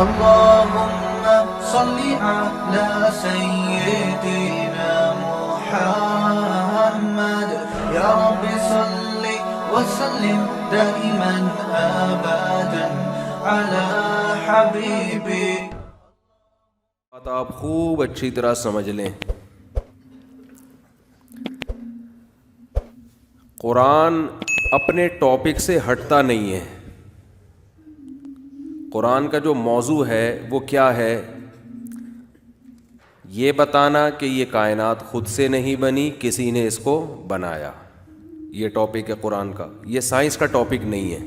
اللهم صل على سيدنا محمد يا رب صل وسلم دائما ابدا على حبيبي. بات آپ خوب اچھی طرح سمجھ لیں. قرآن اپنے ٹاپک سے ہٹتا نہیں ہے. قرآن کا جو موضوع ہے وہ کیا ہے؟ یہ بتانا کہ یہ کائنات خود سے نہیں بنی، کسی نے اس کو بنایا. یہ ٹاپک ہے قرآن کا. یہ سائنس کا ٹاپک نہیں ہے.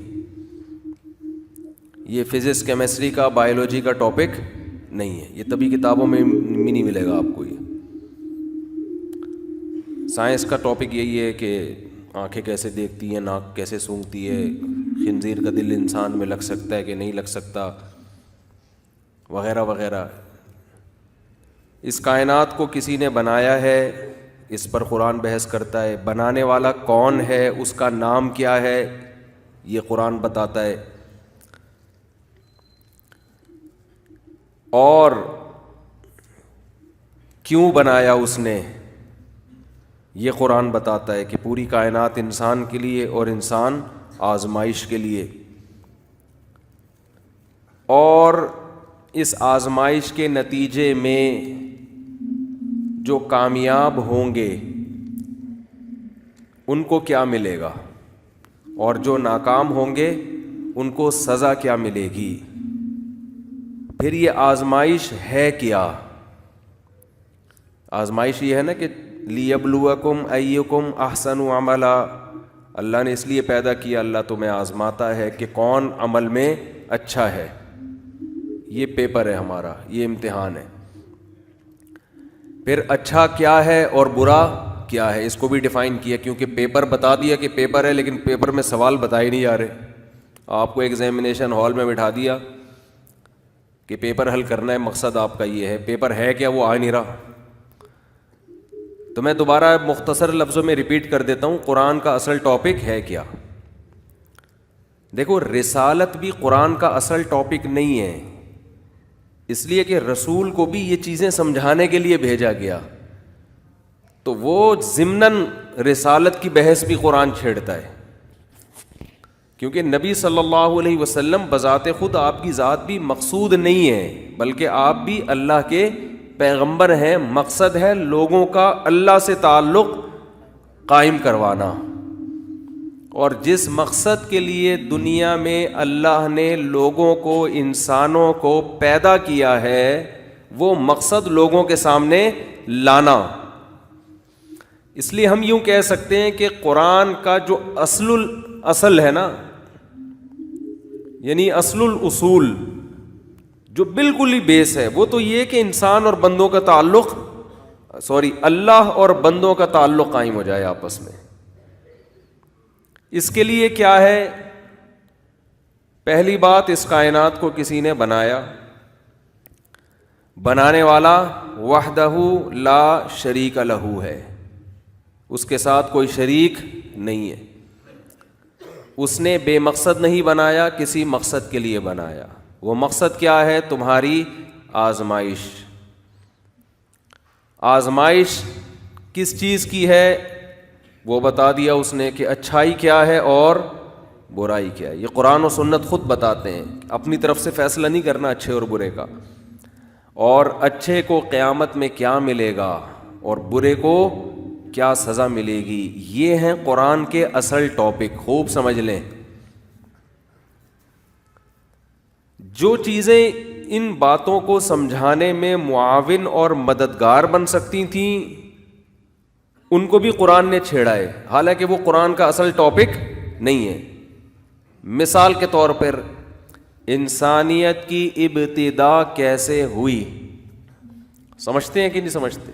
یہ فزکس، کیمسٹری کا، بایولوجی کا ٹاپک نہیں ہے. یہ تبھی کتابوں میں نہیں ملے گا آپ کو. یہ سائنس کا ٹاپک یہی ہے کہ آنکھیں کیسے دیکھتی ہیں، ناک کیسے سونگھتی ہے، خنزیر کا دل انسان میں لگ سکتا ہے کہ نہیں لگ سکتا، وغیرہ وغیرہ. اس کائنات کو کسی نے بنایا ہے، اس پر قرآن بحث کرتا ہے. بنانے والا کون ہے، اس کا نام کیا ہے، یہ قرآن بتاتا ہے. اور کیوں بنایا اس نے، یہ قرآن بتاتا ہے کہ پوری کائنات انسان کے لیے اور انسان آزمائش کے لیے. اور اس آزمائش کے نتیجے میں جو کامیاب ہوں گے ان کو کیا ملے گا، اور جو ناکام ہوں گے ان کو سزا کیا ملے گی. پھر یہ آزمائش ہے کیا؟ آزمائش یہ ہے نا کہ لیبلوکم ایکم احسن عملا. اللہ نے اس لیے پیدا کیا، اللہ تمہیں آزماتا ہے کہ کون عمل میں اچھا ہے. یہ پیپر ہے ہمارا، یہ امتحان ہے. پھر اچھا کیا ہے اور برا کیا ہے، اس کو بھی ڈیفائن کیا، کیونکہ پیپر بتا دیا کہ پیپر ہے، لیکن پیپر میں سوال بتائے نہیں جا رہے. آپ کو ایگزامینیشن ہال میں بٹھا دیا کہ پیپر حل کرنا ہے، مقصد آپ کا یہ ہے. پیپر ہے کیا، وہ آ نہیں رہا. تو میں دوبارہ مختصر لفظوں میں ریپیٹ کر دیتا ہوں، قرآن کا اصل ٹاپک ہے کیا. دیکھو، رسالت بھی قرآن کا اصل ٹاپک نہیں ہے، اس لیے کہ رسول کو بھی یہ چیزیں سمجھانے کے لیے بھیجا گیا. تو وہ ضمناً رسالت کی بحث بھی قرآن چھیڑتا ہے، کیونکہ نبی صلی اللہ علیہ وسلم بذات خود آپ کی ذات بھی مقصود نہیں ہے، بلکہ آپ بھی اللہ کے پیغمبر ہیں. مقصد ہے لوگوں کا اللہ سے تعلق قائم کروانا. اور جس مقصد کے لیے دنیا میں اللہ نے لوگوں کو، انسانوں کو پیدا کیا ہے، وہ مقصد لوگوں کے سامنے لانا. اس لیے ہم یوں کہہ سکتے ہیں کہ قرآن کا جو اصل ہے نا، یعنی اصل الاصول، جو بالکل ہی بیس ہے، وہ تو یہ کہ انسان اور بندوں کا تعلق، اللہ اور بندوں کا تعلق قائم ہو جائے آپس میں. اس کے لیے کیا ہے؟ پہلی بات، اس کائنات کو کسی نے بنایا. بنانے والا وحدہ لا شریک لہ ہے، اس کے ساتھ کوئی شریک نہیں ہے. اس نے بے مقصد نہیں بنایا، کسی مقصد کے لیے بنایا. وہ مقصد کیا ہے؟ تمہاری آزمائش. آزمائش کس چیز کی ہے وہ بتا دیا اس نے، کہ اچھائی کیا ہے اور برائی کیا ہے. یہ قرآن و سنت خود بتاتے ہیں. اپنی طرف سے فیصلہ نہیں کرنا اچھے اور برے کا. اور اچھے کو قیامت میں کیا ملے گا اور برے کو کیا سزا ملے گی، یہ ہیں قرآن کے اصل ٹاپک. خوب سمجھ لیں. جو چیزیں ان باتوں کو سمجھانے میں معاون اور مددگار بن سکتی تھیں، ان کو بھی قرآن نے چھیڑا ہے، حالانکہ وہ قرآن کا اصل ٹاپک نہیں ہے. مثال کے طور پر، انسانیت کی ابتدا کیسے ہوئی، سمجھتے ہیں کہ نہیں سمجھتے؟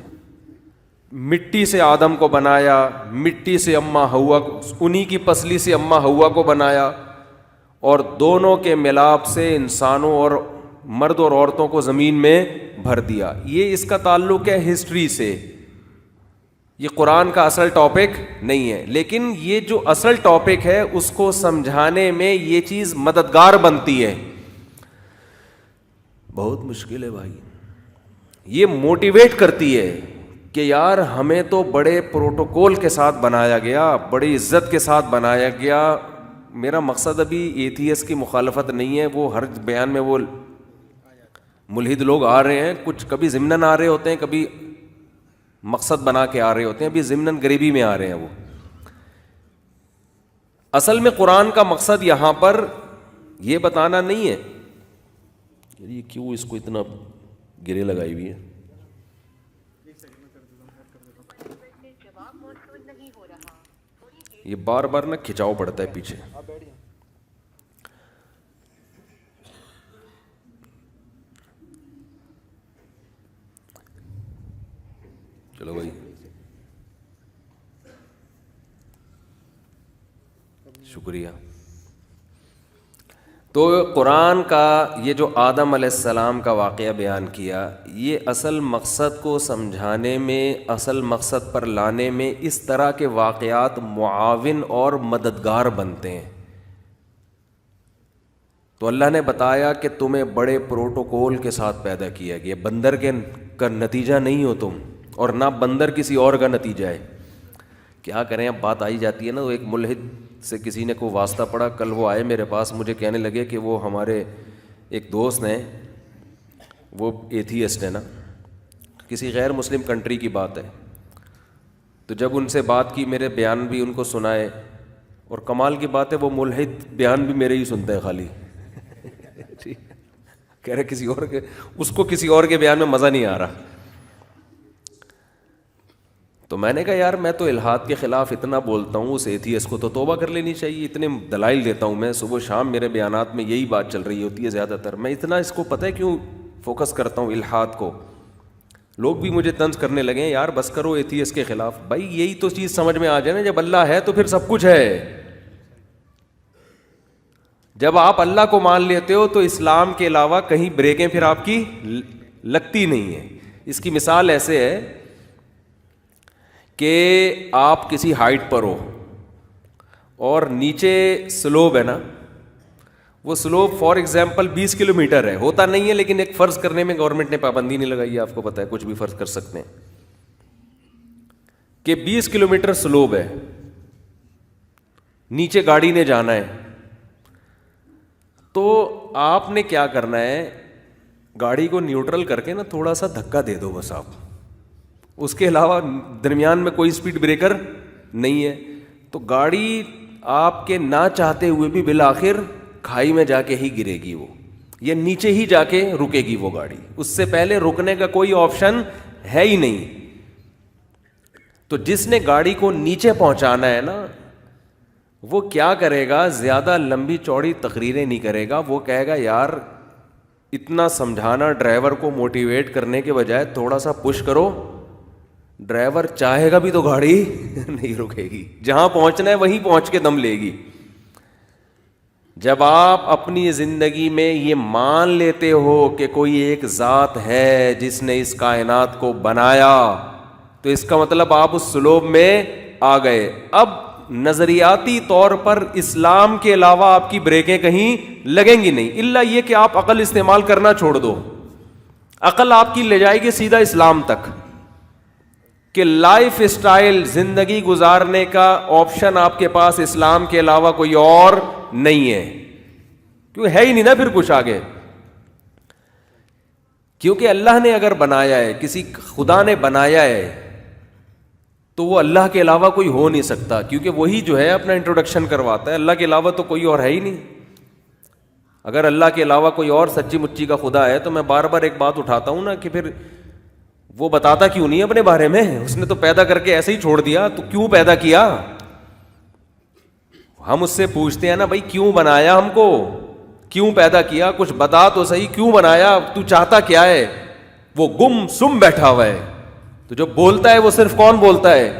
مٹی سے آدم کو بنایا، مٹی سے اماں حوا کو، انہی کی پسلی سے اماں حوا کو بنایا، اور دونوں کے ملاپ سے انسانوں اور مرد اور عورتوں کو زمین میں بھر دیا. یہ اس کا تعلق ہے ہسٹری سے. یہ قرآن کا اصل ٹاپک نہیں ہے، لیکن یہ جو اصل ٹاپک ہے، اس کو سمجھانے میں یہ چیز مددگار بنتی ہے. بہت مشکل ہے بھائی. یہ موٹیویٹ کرتی ہے کہ یار ہمیں تو بڑے پروٹوکول کے ساتھ بنایا گیا, بڑی عزت کے ساتھ بنایا گیا. میرا مقصد ابھی ایتھیس کی مخالفت نہیں ہے, وہ ہر بیان میں وہ ملحد لوگ آ رہے ہیں, کچھ کبھی ضمناً آ رہے ہوتے ہیں, کبھی مقصد بنا کے آ رہے ہوتے ہیں, ابھی ضمناً غریبی میں آ رہے ہیں. وہ اصل میں قرآن کا مقصد یہاں پر یہ بتانا نہیں ہے یہ کیوں اس کو اتنا گرے لگائی ہوئی ہے. یہ بار بار نا کھچاؤ پڑتا ہے پیچھے. چلو بھائی شکریہ. تو قرآن کا یہ جو آدم علیہ السلام کا واقعہ بیان کیا, یہ اصل مقصد کو سمجھانے میں, اصل مقصد پر لانے میں اس طرح کے واقعات معاون اور مددگار بنتے ہیں. تو اللہ نے بتایا کہ تمہیں بڑے پروٹوکول کے ساتھ پیدا کیا گیا, بندر کے کا نتیجہ نہیں ہو تم, اور نہ بندر کسی اور کا نتیجہ ہے. کیا کریں, اب بات آئی جاتی ہے نا. وہ ایک ملحد سے کسی نے کوئی واسطہ پڑا, کل وہ آئے میرے پاس, مجھے کہنے لگے کہ وہ ہمارے ایک دوست ہیں, وہ ایتھیسٹ ہے نا, کسی غیر مسلم کنٹری کی بات ہے. تو جب ان سے بات کی, میرے بیان بھی ان کو سنائے, اور کمال کی بات ہے وہ ملحد بیان بھی میرے ہی سنتا ہے خالی. کہہ رہے کسی اور کے, اس کو کسی اور کے بیان میں مزہ نہیں آ رہا. تو میں نے کہا یار میں تو الحاد کے خلاف اتنا بولتا ہوں, اس ایتھیس کو تو توبہ کر لینی چاہیے. اتنے دلائل دیتا ہوں میں, صبح شام میرے بیانات میں یہی بات چل رہی ہوتی ہے زیادہ تر. میں اتنا اس کو پتہ ہے کیوں فوکس کرتا ہوں الحاد کو. لوگ بھی مجھے طنز کرنے لگے ہیں, یار بس کرو ایتھیس کے خلاف. بھائی یہی تو چیز سمجھ میں آ جائے نا, جب اللہ ہے تو پھر سب کچھ ہے. جب آپ اللہ کو مان لیتے ہو تو اسلام کے علاوہ کہیں بریکیں پھر آپ کی لگتی نہیں ہیں. اس کی مثال ایسے ہے کہ آپ کسی ہائٹ پر ہو اور نیچے سلوب ہے نا, وہ سلوب فار ایگزامپل 20 کلومیٹر ہے, ہوتا نہیں ہے لیکن ایک فرض کرنے میں گورنمنٹ نے پابندی نہیں لگائی ہے, آپ کو پتہ ہے کچھ بھی فرض کر سکتے ہیں کہ 20 کلومیٹر سلوب ہے, نیچے گاڑی نے جانا ہے. تو آپ نے کیا کرنا ہے, گاڑی کو نیوٹرل کر کے نا تھوڑا سا دھکا دے دو بس آپ, اس کے علاوہ درمیان میں کوئی سپیڈ بریکر نہیں ہے. تو گاڑی آپ کے نہ چاہتے ہوئے بھی بالآخر کھائی میں جا کے ہی گرے گی وہ, یا نیچے ہی جا کے رکے گی وہ گاڑی. اس سے پہلے رکنے کا کوئی آپشن ہے ہی نہیں. تو جس نے گاڑی کو نیچے پہنچانا ہے نا, وہ کیا کرے گا, زیادہ لمبی چوڑی تقریریں نہیں کرے گا. وہ کہے گا یار اتنا سمجھانا ڈرائیور کو موٹیویٹ کرنے کے بجائے تھوڑا سا پش کرو. ڈرائیور چاہے گا بھی تو گاڑی نہیں رکے گی, جہاں پہنچنا ہے وہیں پہنچ کے دم لے گی. جب آپ اپنی زندگی میں یہ مان لیتے ہو کہ کوئی ایک ذات ہے جس نے اس کائنات کو بنایا, تو اس کا مطلب آپ اس سلوب میں آ گئے. اب نظریاتی طور پر اسلام کے علاوہ آپ کی بریکیں کہیں لگیں گی نہیں, الا یہ کہ آپ عقل استعمال کرنا چھوڑ دو. عقل آپ کی لے جائے گی سیدھا اسلام تک, کہ لائف اسٹائل, زندگی گزارنے کا آپشن آپ کے پاس اسلام کے علاوہ کوئی اور نہیں ہے. کیوں ہے ہی نہیں نا پھر کچھ آگے. کیونکہ اللہ نے اگر بنایا ہے, کسی خدا نے بنایا ہے, تو وہ اللہ کے علاوہ کوئی ہو نہیں سکتا, کیونکہ وہی جو ہے اپنا انٹروڈکشن کرواتا ہے. اللہ کے علاوہ تو کوئی اور ہے ہی نہیں. اگر اللہ کے علاوہ کوئی اور سچی مچی کا خدا ہے, تو میں بار بار ایک بات اٹھاتا ہوں نا کہ پھر وہ بتاتا کیوں نہیں اپنے بارے میں, اس نے تو پیدا کر کے ایسے ہی چھوڑ دیا, تو کیوں پیدا کیا. ہم اس سے پوچھتے ہیں نا بھائی کیوں بنایا ہم کو, کیوں پیدا کیا, کچھ بتا تو صحیح, کیوں بنایا, تو چاہتا کیا ہے. وہ گم سم بیٹھا ہوا ہے. تو جو بولتا ہے وہ صرف کون بولتا ہے,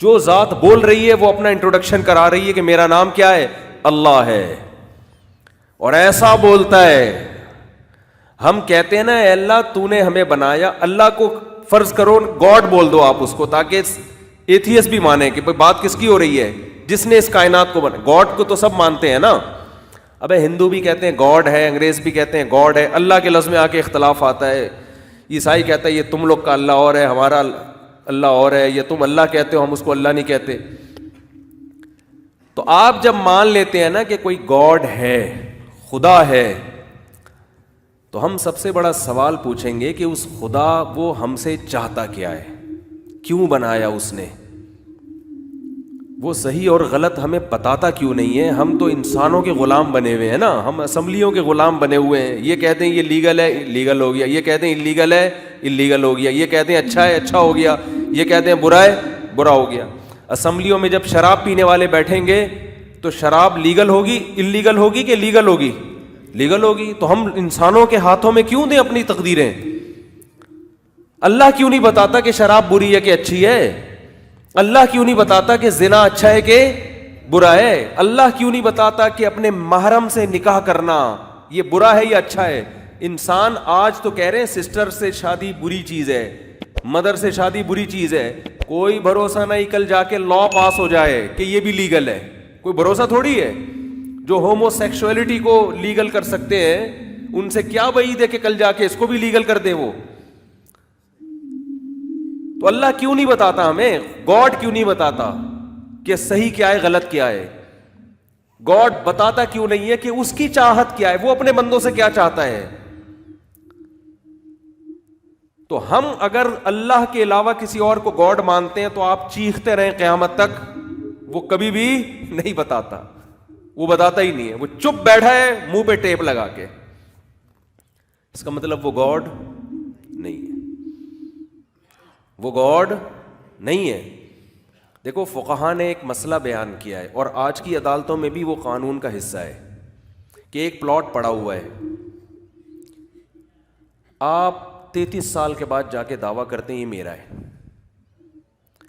جو ذات بول رہی ہے وہ اپنا انٹروڈکشن کرا رہی ہے کہ میرا نام کیا ہے, اللہ ہے, اور ایسا بولتا ہے. ہم کہتے ہیں نا اے اللہ تو نے ہمیں بنایا, اللہ کو فرض کرو گاڈ بول دو آپ اس کو, تاکہ ایتھیس بھی مانے کہ بات کس کی ہو رہی ہے, جس نے اس کائنات کو بنا. گاڈ کو تو سب مانتے ہیں نا. ابے ہندو بھی کہتے ہیں گاڈ ہے, انگریز بھی کہتے ہیں گاڈ ہے, اللہ کے لفظ میں آ کے اختلاف آتا ہے. عیسائی کہتا ہے یہ تم لوگ کا اللہ اور ہے, ہمارا اللہ اور ہے, یہ تم اللہ کہتے ہو ہم اس کو اللہ نہیں کہتے. تو آپ جب مان لیتے ہیں نا کہ کوئی گاڈ ہے, خدا ہے, تو ہم سب سے بڑا سوال پوچھیں گے کہ اس خدا وہ ہم سے چاہتا کیا ہے, کیوں بنایا اس نے, وہ صحیح اور غلط ہمیں بتاتا کیوں نہیں ہے. ہم تو انسانوں کے غلام بنے ہوئے ہیں نا, ہم اسمبلیوں کے غلام بنے ہوئے ہیں. یہ کہتے ہیں یہ لیگل ہے, لیگل ہو گیا, یہ کہتے ہیں انلیگل ہے, انلیگل ہو گیا, یہ کہتے ہیں اچھا ہے, اچھا ہو گیا, یہ کہتے ہیں برا ہے, برا ہو گیا. اسمبلیوں میں جب شراب پینے والے بیٹھیں گے تو شراب لیگل ہوگی, انلیگل ہوگی کہ لیگل ہوگی, لیگل ہوگی. تو ہم انسانوں کے ہاتھوں میں کیوں دیں اپنی تقدیریں؟ اللہ کیوں نہیں بتاتا کہ شراب بری ہے کہ اچھی ہے؟ اللہ کیوں نہیں بتاتا کہ زنا اچھا ہے کہ برا ہے؟ اللہ کیوں نہیں بتاتا کہ اپنے محرم سے نکاح کرنا یہ برا ہے یا اچھا ہے؟ انسان آج تو کہہ رہے ہیں سسٹر سے شادی بری چیز ہے, مدر سے شادی بری چیز ہے. کوئی بھروسہ نہیں کل جا کے لا پاس ہو جائے کہ یہ بھی لیگل ہے, کوئی بھروسہ تھوڑی ہے. جو ہومو سیکشولیٹی کو لیگل کر سکتے ہیں ان سے کیا بعید ہے کہ کل جا کے اس کو بھی لیگل کر دے وہ. تو اللہ کیوں نہیں بتاتا ہمیں, گاڈ کیوں نہیں بتاتا کہ صحیح کیا ہے غلط کیا ہے؟ گاڈ بتاتا کیوں نہیں ہے کہ اس کی چاہت کیا ہے, وہ اپنے بندوں سے کیا چاہتا ہے؟ تو ہم اگر اللہ کے علاوہ کسی اور کو گاڈ مانتے ہیں تو آپ چیختے رہیں قیامت تک, وہ کبھی بھی نہیں بتاتا, وہ بتاتا ہی نہیں ہے, وہ چپ بیٹھا ہے منہ پہ ٹیپ لگا کے. اس کا مطلب وہ گاڈ نہیں ہے, وہ گاڈ نہیں ہے. دیکھو فقہا نے ایک مسئلہ بیان کیا ہے اور آج کی عدالتوں میں بھی وہ قانون کا حصہ ہے کہ ایک پلاٹ پڑا ہوا ہے, آپ 33 سال کے بعد جا کے دعویٰ کرتے ہیں یہ میرا ہے,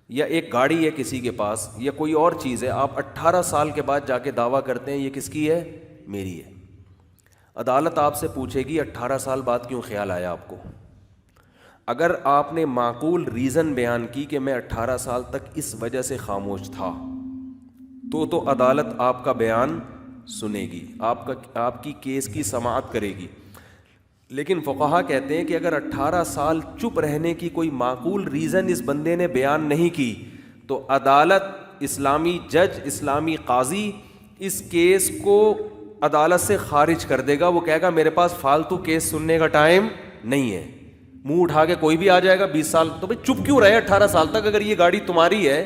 یا ایک گاڑی ہے کسی کے پاس یا کوئی اور چیز ہے, آپ 18 سال کے بعد جا کے دعویٰ کرتے ہیں یہ کس کی ہے, میری ہے. عدالت آپ سے پوچھے گی 18 سال بعد کیوں خیال آیا آپ کو؟ اگر آپ نے معقول ریزن بیان کی کہ میں 18 سال تک اس وجہ سے خاموش تھا تو عدالت آپ کا بیان سنے گی, آپ کی کیس کی سماعت کرے گی. لیکن فقہا کہتے ہیں کہ اگر 18 سال چپ رہنے کی کوئی معقول ریزن اس بندے نے بیان نہیں کی تو عدالت, اسلامی جج, اسلامی قاضی اس کیس کو عدالت سے خارج کر دے گا. وہ کہے گا میرے پاس فالتو کیس سننے کا ٹائم نہیں ہے. منہ اٹھا کے کوئی بھی آ جائے گا 20 سال, تو بھائی چپ کیوں رہے 18 سال تک؟ اگر یہ گاڑی تمہاری ہے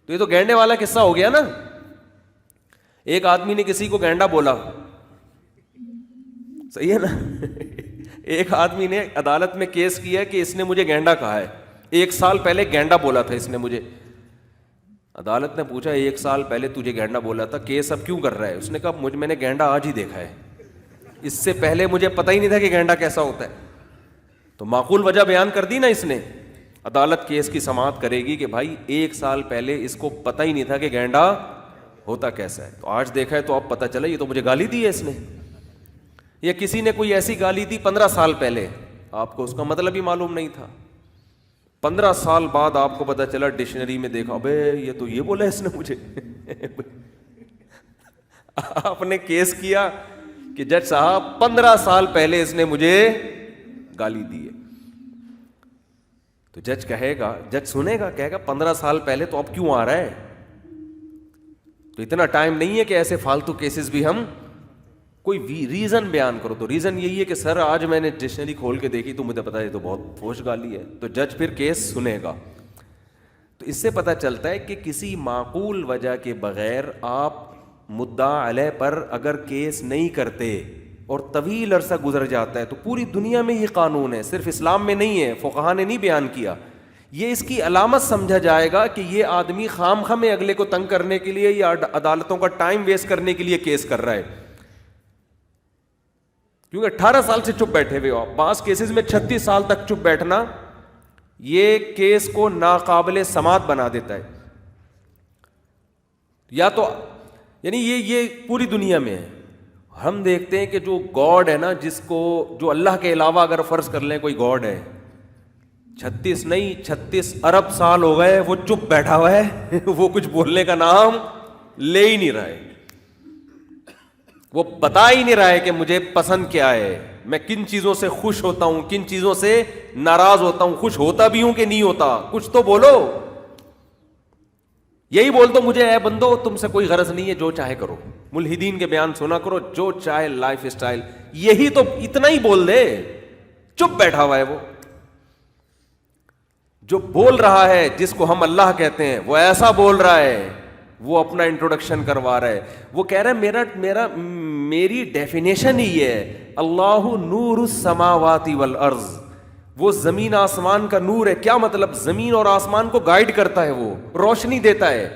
تو یہ تو گینڈے والا قصہ ہو گیا نا. ایک آدمی نے کسی کو گینڈا بولا, صحیح ہے نا, ایک آدمی نے عدالت میں کیس کیا کہ اس نے مجھے گینڈا کہا ہے, 1 سال پہلے گینڈا بولا تھا اس نے مجھے. عدالت نے پوچھا 1 سال پہلے تجھے گینڈا بولا تھا, کیس اب کیوں کر رہا ہے؟ اس نے کہا میں نے گینڈا آج ہی دیکھا ہے, اس سے پہلے مجھے پتہ ہی نہیں تھا کہ گینڈا کیسا ہوتا ہے. تو معقول وجہ بیان کر دی نا اس نے. عدالت کیس کی سماعت کرے گی کہ بھائی 1 سال پہلے اس کو پتہ ہی نہیں تھا کہ گینڈا ہوتا کیسا ہے, تو آج دیکھا ہے تو اب پتہ چلا یہ تو مجھے گالی دی ہے اس نے. یا کسی نے کوئی ایسی گالی دی 15 سال پہلے, آپ کو اس کا مطلب ہی معلوم نہیں تھا, 15 سال بعد آپ کو پتہ چلا, ڈکشنری میں دیکھا ابے یہ تو یہ بولا اس نے مجھے. آپ نے کیس کیا کہ جج صاحب 15 سال پہلے اس نے مجھے گالی دی ہے. تو جج کہے گا, جج سنے گا, کہے گا 15 سال پہلے تو اب کیوں آ رہا ہے؟ تو اتنا ٹائم نہیں ہے کہ ایسے فالتو کیسز بھی ہم کوئی ریزن بیان کرو. تو ریزن یہی ہے کہ سر آج میں نے ڈکشنری کھول کے دیکھی تو مجھے پتا ہے تو بہت فوش گالی ہے. تو جج پھر کیس سنے گا. تو اس سے پتہ چلتا ہے کہ کسی معقول وجہ کے بغیر آپ مدعا علیہ پر اگر کیس نہیں کرتے اور طویل عرصہ گزر جاتا ہے تو پوری دنیا میں یہ قانون ہے, صرف اسلام میں نہیں ہے, فقہا نے نہیں بیان کیا. یہ اس کی علامت سمجھا جائے گا کہ یہ آدمی خام خواہ میں اگلے کو تنگ کرنے کے لیے یا عدالتوں کا ٹائم ویسٹ کرنے کے لیے کیس کر رہا ہے. کیونکہ 18 سال سے چپ بیٹھے ہوئے ہو آپ. بعض کیسز میں 36 سال تک چپ بیٹھنا یہ کیس کو ناقابل سماعت بنا دیتا ہے. یا تو یعنی یہ پوری دنیا میں ہے. ہم دیکھتے ہیں کہ جو گاڈ ہے نا, جس کو جو اللہ کے علاوہ اگر فرض کر لیں کوئی گاڈ ہے, 36 ارب سال ہو گئے وہ چپ بیٹھا ہوا ہے, وہ کچھ بولنے کا نام لے ہی نہیں رہا ہے. وہ بتا ہی نہیں رہا ہے کہ مجھے پسند کیا ہے، میں کن چیزوں سے خوش ہوتا ہوں، کن چیزوں سے ناراض ہوتا ہوں، خوش ہوتا بھی ہوں کہ نہیں ہوتا، کچھ تو بولو. یہی بول دو مجھے اے بندو تم سے کوئی غرض نہیں ہے، جو چاہے کرو، ملحدین کے بیان سنا کرو، جو چاہے لائف اسٹائل، یہی تو اتنا ہی بول دے. چپ بیٹھا ہوا ہے وہ جو بول رہا ہے، جس کو ہم اللہ کہتے ہیں، وہ ایسا بول رہا ہے، وہ اپنا انٹروڈکشن کروا رہا ہے. وہ کہہ رہا ہے میری ڈیفینیشن ہی ہے، اللہ نور السماوات والارض، وہ زمین آسمان کا نور ہے. کیا مطلب؟ زمین اور آسمان کو گائیڈ کرتا ہے، وہ روشنی دیتا ہے.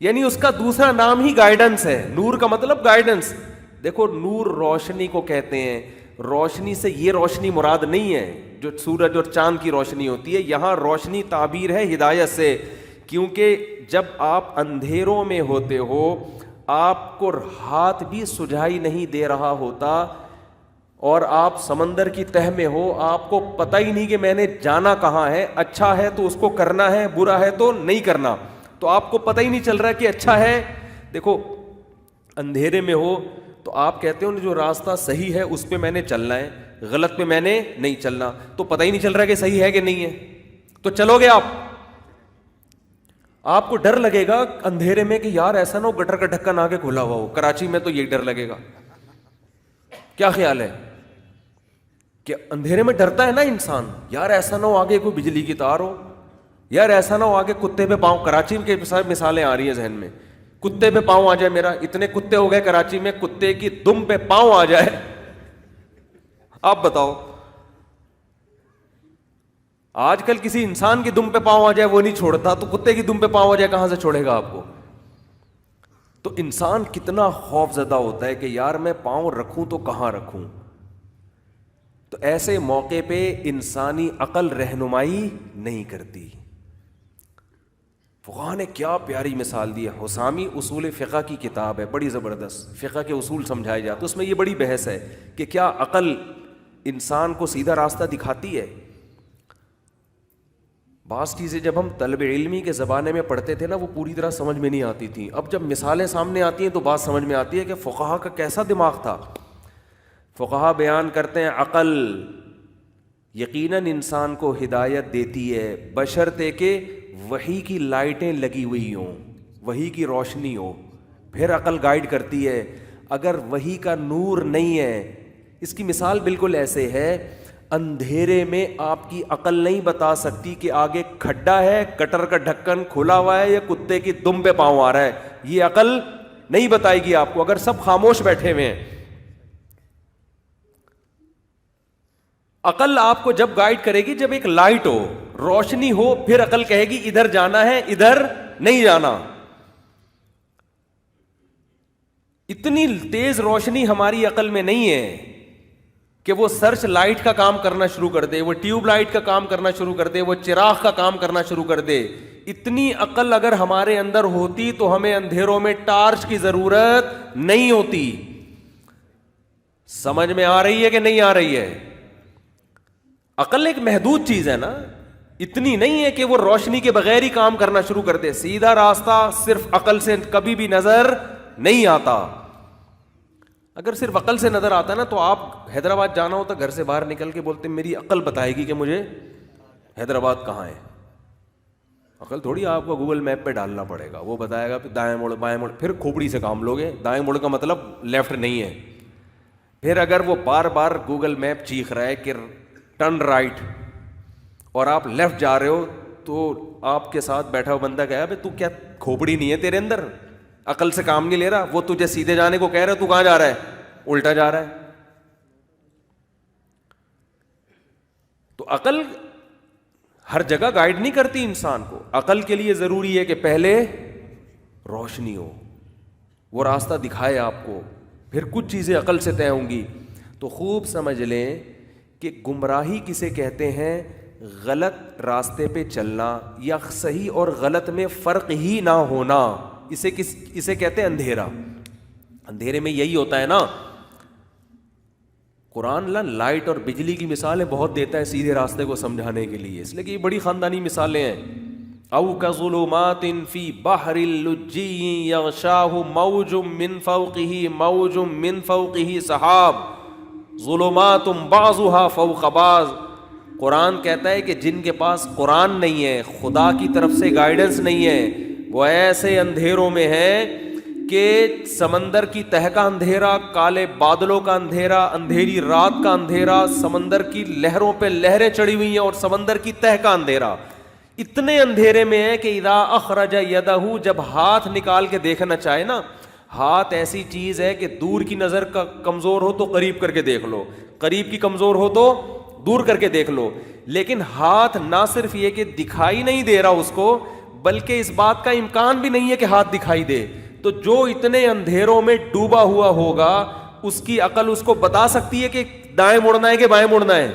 یعنی اس کا دوسرا نام ہی گائیڈنس ہے. نور کا مطلب گائیڈنس. دیکھو نور روشنی کو کہتے ہیں، روشنی سے یہ روشنی مراد نہیں ہے جو سورج اور چاند کی روشنی ہوتی ہے. یہاں روشنی تعبیر ہے ہدایت سے، کیونکہ جب آپ اندھیروں میں ہوتے ہو، آپ کو ہاتھ بھی سجھائی نہیں دے رہا ہوتا، اور آپ سمندر کی تہ میں ہو، آپ کو پتہ ہی نہیں کہ میں نے جانا کہاں ہے، اچھا ہے تو اس کو کرنا ہے، برا ہے تو نہیں کرنا، تو آپ کو پتہ ہی نہیں چل رہا کہ اچھا ہے. دیکھو اندھیرے میں ہو تو آپ کہتے ہو جو راستہ صحیح ہے اس پہ میں نے چلنا ہے، غلط پہ میں نے نہیں چلنا، تو پتہ ہی نہیں چل رہا کہ صحیح ہے کہ نہیں ہے، تو چلو گے آپ کو ڈر لگے گا اندھیرے میں کہ یار ایسا نہ ہو گٹر کا ڈھکن آگے کھلا ہوا ہو. کراچی میں تو یہ ڈر لگے گا. کیا خیال ہے کہ اندھیرے میں ڈرتا ہے نا انسان، یار ایسا نہ ہو آگے کوئی بجلی کی تار ہو، یار ایسا نہ ہو آگے کتے پہ پاؤں. کراچی کے مثالیں آ رہی ہیں ذہن میں، کتے پہ پاؤں آ جائے میرا. اتنے کتے ہو گئے کراچی میں، کتے کی دم پہ پاؤں آ جائے، آپ بتاؤ. آج کل کسی انسان کی دم پہ پاؤں آ جائے وہ نہیں چھوڑتا، تو کتے کی دم پہ پاؤں آ جائے کہاں سے چھوڑے گا آپ کو؟ تو انسان کتنا خوف زدہ ہوتا ہے کہ یار میں پاؤں رکھوں تو کہاں رکھوں. تو ایسے موقع پہ انسانی عقل رہنمائی نہیں کرتی. فقہ نے کیا پیاری مثال دی ہے. حسامی اصول فقہ کی کتاب ہے، بڑی زبردست، فقہ کے اصول سمجھائے جاتے. اس میں یہ بڑی بحث ہے کہ کیا عقل انسان کو سیدھا راستہ دکھاتی ہے. بعض چیزیں جب ہم طلب علمی کے زمانے میں پڑھتے تھے نا، وہ پوری طرح سمجھ میں نہیں آتی تھیں. اب جب مثالیں سامنے آتی ہیں تو بات سمجھ میں آتی ہے کہ فقہا کا کیسا دماغ تھا. فقہا بیان کرتے ہیں عقل یقیناً انسان کو ہدایت دیتی ہے بشرطے کہ وحی کی لائٹیں لگی ہوئی ہوں، وحی کی روشنی ہو، پھر عقل گائیڈ کرتی ہے. اگر وحی کا نور نہیں ہے، اس کی مثال بالکل ایسے ہے، اندھیرے میں آپ کی عقل نہیں بتا سکتی کہ آگے کھڈا ہے، گٹر کا ڈھکن کھلا ہوا ہے، یا کتے کی دم پہ پاؤں آ رہا ہے. یہ عقل نہیں بتائے گی آپ کو اگر سب خاموش بیٹھے ہوئے ہیں. عقل آپ کو جب گائیڈ کرے گی جب ایک لائٹ ہو، روشنی ہو، پھر عقل کہے گی ادھر جانا ہے، ادھر نہیں جانا. اتنی تیز روشنی ہماری عقل میں نہیں ہے کہ وہ سرچ لائٹ کا کام کرنا شروع کر دے، وہ ٹیوب لائٹ کا کام کرنا شروع کر دے، وہ چراغ کا کام کرنا شروع کر دے. اتنی عقل اگر ہمارے اندر ہوتی تو ہمیں اندھیروں میں ٹارچ کی ضرورت نہیں ہوتی. سمجھ میں آ رہی ہے کہ نہیں آ رہی ہے؟ عقل ایک محدود چیز ہے نا، اتنی نہیں ہے کہ وہ روشنی کے بغیر ہی کام کرنا شروع کر دے. سیدھا راستہ صرف عقل سے کبھی بھی نظر نہیں آتا. اگر صرف عقل سے نظر آتا نا تو آپ حیدرآباد جانا ہوتا، گھر سے باہر نکل کے بولتے میری عقل بتائے گی کہ مجھے حیدرآباد کہاں ہے. عقل تھوڑی آپ کو گوگل میپ پہ ڈالنا پڑے گا، وہ بتائے گا پھر دائیں مڑ بائیں مڑ، پھر کھوپڑی سے کام لوگے. دائیں مڑ کا مطلب لیفٹ نہیں ہے. پھر اگر وہ بار بار گوگل میپ چیخ رہا ہے کہ ٹرن رائٹ اور آپ لیفٹ جا رہے ہو، تو آپ کے ساتھ بیٹھا ہوا بندہ کہا تو کیا کھوپڑی نہیں ہے تیرے اندر، عقل سے کام نہیں لے رہا. وہ تجھے سیدھے جانے کو کہہ رہا ہے، تو کہاں جا رہا ہے؟ الٹا جا رہا ہے. تو عقل ہر جگہ گائیڈ نہیں کرتی انسان کو. عقل کے لیے ضروری ہے کہ پہلے روشنی ہو، وہ راستہ دکھائے آپ کو، پھر کچھ چیزیں عقل سے طے ہوں گی. تو خوب سمجھ لیں کہ گمراہی کسے کہتے ہیں؟ غلط راستے پہ چلنا یا صحیح اور غلط میں فرق ہی نہ ہونا، اسے کہتے ہیں اندھیرا. اندھیرے میں یہی ہوتا ہے نا. قرآن لائٹ اور بجلی کی مثالیں بہت دیتا ہے سیدھے راستے کو سمجھانے کے لیے، اس لیے کہ یہ بڑی خاندانی مثالیں ہیں. او کظلمات فی بحر اللجی یغشاہ موج من فوقہ موج من فوقہ سحاب ظلمات بعضها فوق بعض. قرآن کہتا ہے کہ جن کے پاس قرآن نہیں ہے, خدا کی طرف سے گائیڈنس نہیں ہے, وہ ایسے اندھیروں میں ہیں کہ سمندر کی تہ کا اندھیرا, کالے بادلوں کا اندھیرا, اندھیری رات کا اندھیرا, سمندر کی لہروں پہ لہریں چڑھی ہوئی ہیں اور سمندر کی تہ کا اندھیرا, اتنے اندھیرے میں ہے کہ اذا اخرج یدہ, جب ہاتھ نکال کے دیکھنا چاہے نا, ہاتھ ایسی چیز ہے کہ دور کی نظر کا کمزور ہو تو قریب کر کے دیکھ لو, قریب کی کمزور ہو تو دور کر کے دیکھ لو, لیکن ہاتھ نہ صرف یہ کہ دکھائی نہیں دے رہا اس کو, بلکہ اس بات کا امکان بھی نہیں ہے کہ ہاتھ دکھائی دے. تو جو اتنے اندھیروں میں ڈوبا ہوا ہوگا, اس کی عقل اس کو بتا سکتی ہے کہ دائیں مڑنا ہے کہ بائیں مڑنا ہے.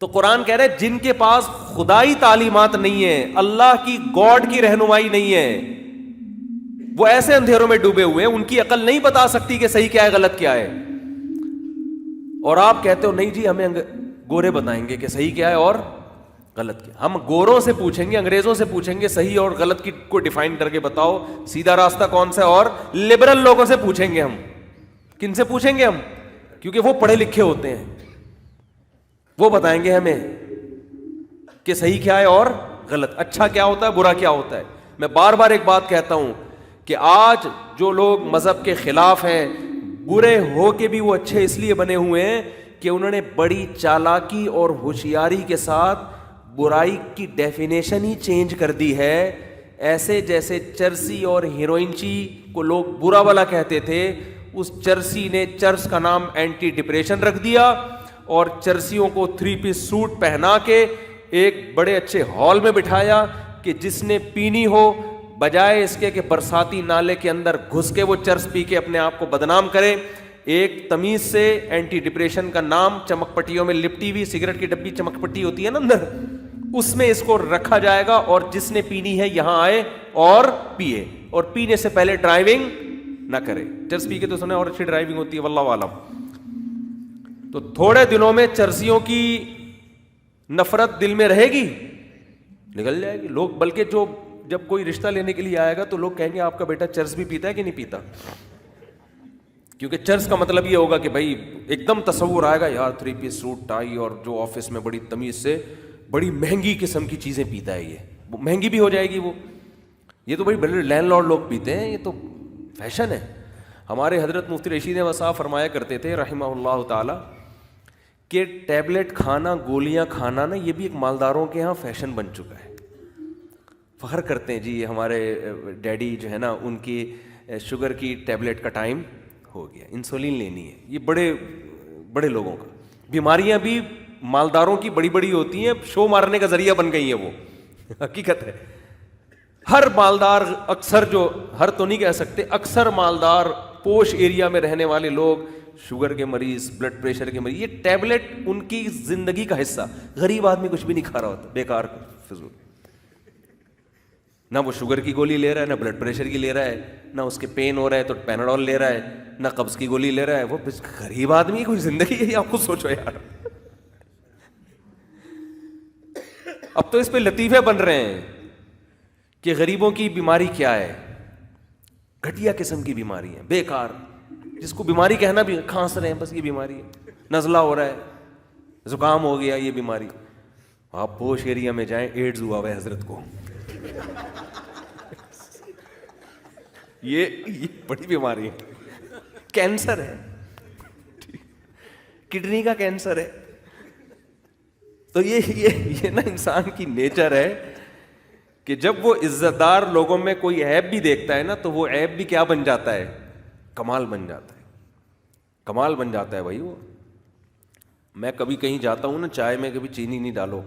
تو قرآن کہہ رہے جن کے پاس خدائی تعلیمات نہیں ہے, اللہ کی گاڈ کی رہنمائی نہیں ہے, وہ ایسے اندھیروں میں ڈوبے ہوئے ہیں, ان کی عقل نہیں بتا سکتی کہ صحیح کیا ہے غلط کیا ہے. اور آپ کہتے ہو نہیں جی ہمیں گورے بتائیں گے کہ صحیح کیا ہے اور غلط کیا. ہم گوروں سے پوچھیں گے, انگریزوں سے پوچھیں گے صحیح اور غلط کی کو ڈیفائن کر کے بتاؤ, سیدھا راستہ کون سا ہے, اور لبرل لوگوں سے پوچھیں گے ہم. کن سے پوچھیں گے ہم؟ کیونکہ وہ پڑھے لکھے ہوتے ہیں, وہ بتائیں گے ہمیں کہ صحیح کیا ہے اور غلط, اچھا کیا ہوتا ہے, برا کیا ہوتا ہے. میں بار بار ایک بات کہتا ہوں کہ آج جو لوگ مذہب کے خلاف ہیں, برے ہو کے بھی وہ اچھے اس لیے بنے ہوئے ہیں کہ انہوں نے بڑی چالاکی اور ہوشیاری کے ساتھ برائی کی ڈیفینیشن ہی چینج کر دی ہے. ایسے جیسے چرسی اور ہیروئنچی کو لوگ برا والا کہتے تھے, اس چرسی نے چرس کا نام اینٹی ڈپریشن رکھ دیا, اور چرسیوں کو 3 پیس سوٹ پہنا کے ایک بڑے اچھے ہال میں بٹھایا کہ جس نے پینی ہو, بجائے اس کے کہ برساتی نالے کے اندر گھس کے وہ چرس پی کے اپنے آپ کو بدنام کرے, ایک تمیز سے اینٹی ڈپریشن کا نام چمک پٹیوں میں لپٹی ہوئی سگریٹ کی ڈبی چمک پٹی ہوتی ہے نا اندر, اس میں اس کو رکھا جائے گا, اور جس نے پینی ہے یہاں آئے اور پیے, اور پینے سے پہلے ڈرائیونگ نہ کرے. چرس پی کے تو سنے اور اچھی ڈرائیونگ ہوتی ہے واللہ عالم. تو تھوڑے دنوں میں چرسیوں کی نفرت دل میں رہے گی, نکل جائے گی. لوگ بلکہ جو جب کوئی رشتہ لینے کے لیے آئے گا تو لوگ کہیں گے آپ کا بیٹا چرس بھی پیتا ہے کہ نہیں پیتا, کیونکہ چرس کا مطلب یہ ہوگا کہ بھائی ایک دم تصور آئے گا یار 3 پیس سوٹ ٹائی, اور جو آفس میں بڑی تمیز سے بڑی مہنگی قسم کی چیزیں پیتا ہے, یہ مہنگی بھی ہو جائے گی, وہ یہ تو بڑی بڑے لینڈ لارڈ لوگ پیتے ہیں, یہ تو فیشن ہے. ہمارے حضرت مفتی رشید وصا فرمایا کرتے تھے رحمہ اللہ تعالی کہ ٹیبلٹ کھانا, گولیاں کھانا نا, یہ بھی ایک مالداروں کے ہاں فیشن بن چکا ہے. فخر کرتے ہیں جی ہمارے ڈیڈی جو ہے نا, ان کی شوگر کی ٹیبلٹ کا ٹائم ہو گیا, انسولین لینی ہے. یہ بڑے بڑے لوگوں کا, بیماریاں بھی مالداروں کی بڑی بڑی ہوتی ہیں, شو مارنے کا ذریعہ بن گئی ہیں, وہ حقیقت ہے. ہر مالدار, اکثر جو, ہر تو نہیں کہہ سکتے, اکثر مالدار پوش ایریا میں رہنے والے لوگ, شوگر کے مریض, بلڈ پریشر کے مریض, یہ ٹیبلٹ ان کی زندگی کا حصہ. غریب آدمی کچھ بھی نہیں کھا رہا ہوتا, بیکار فضول, نہ وہ شوگر کی گولی لے رہا ہے, نہ بلڈ پریشر کی لے رہا ہے, نہ اس کے پین ہو رہا ہے تو پیناڈول لے رہا ہے, نہ قبض کی گولی لے رہا ہے. وہ غریب آدمی کوئی زندگی ہے, آپ خود سوچو یار. اب تو اس پہ لطیفے بن رہے ہیں کہ غریبوں کی بیماری کیا ہے, گھٹیا قسم کی بیماری ہے, بیکار, جس کو بیماری کہنا بھی, کھانس رہے ہیں بس یہ بیماری ہے, نزلہ ہو رہا ہے, زکام ہو گیا, یہ بیماری. آپ پوش ایریا میں جائیں, ایڈز ہوا ہوا ہے حضرت کو, یہ بڑی بیماری ہے, کینسر ہے, کڈنی کا کینسر ہے. تو یہ نا انسان کی نیچر ہے کہ جب وہ عزت دار لوگوں میں کوئی عیب بھی دیکھتا ہے نا, تو وہ عیب بھی کیا بن جاتا ہے, کمال بن جاتا ہے, کمال بن جاتا ہے بھائی. وہ میں کبھی کہیں جاتا ہوں نا, چائے میں کبھی چینی نہیں ڈالو,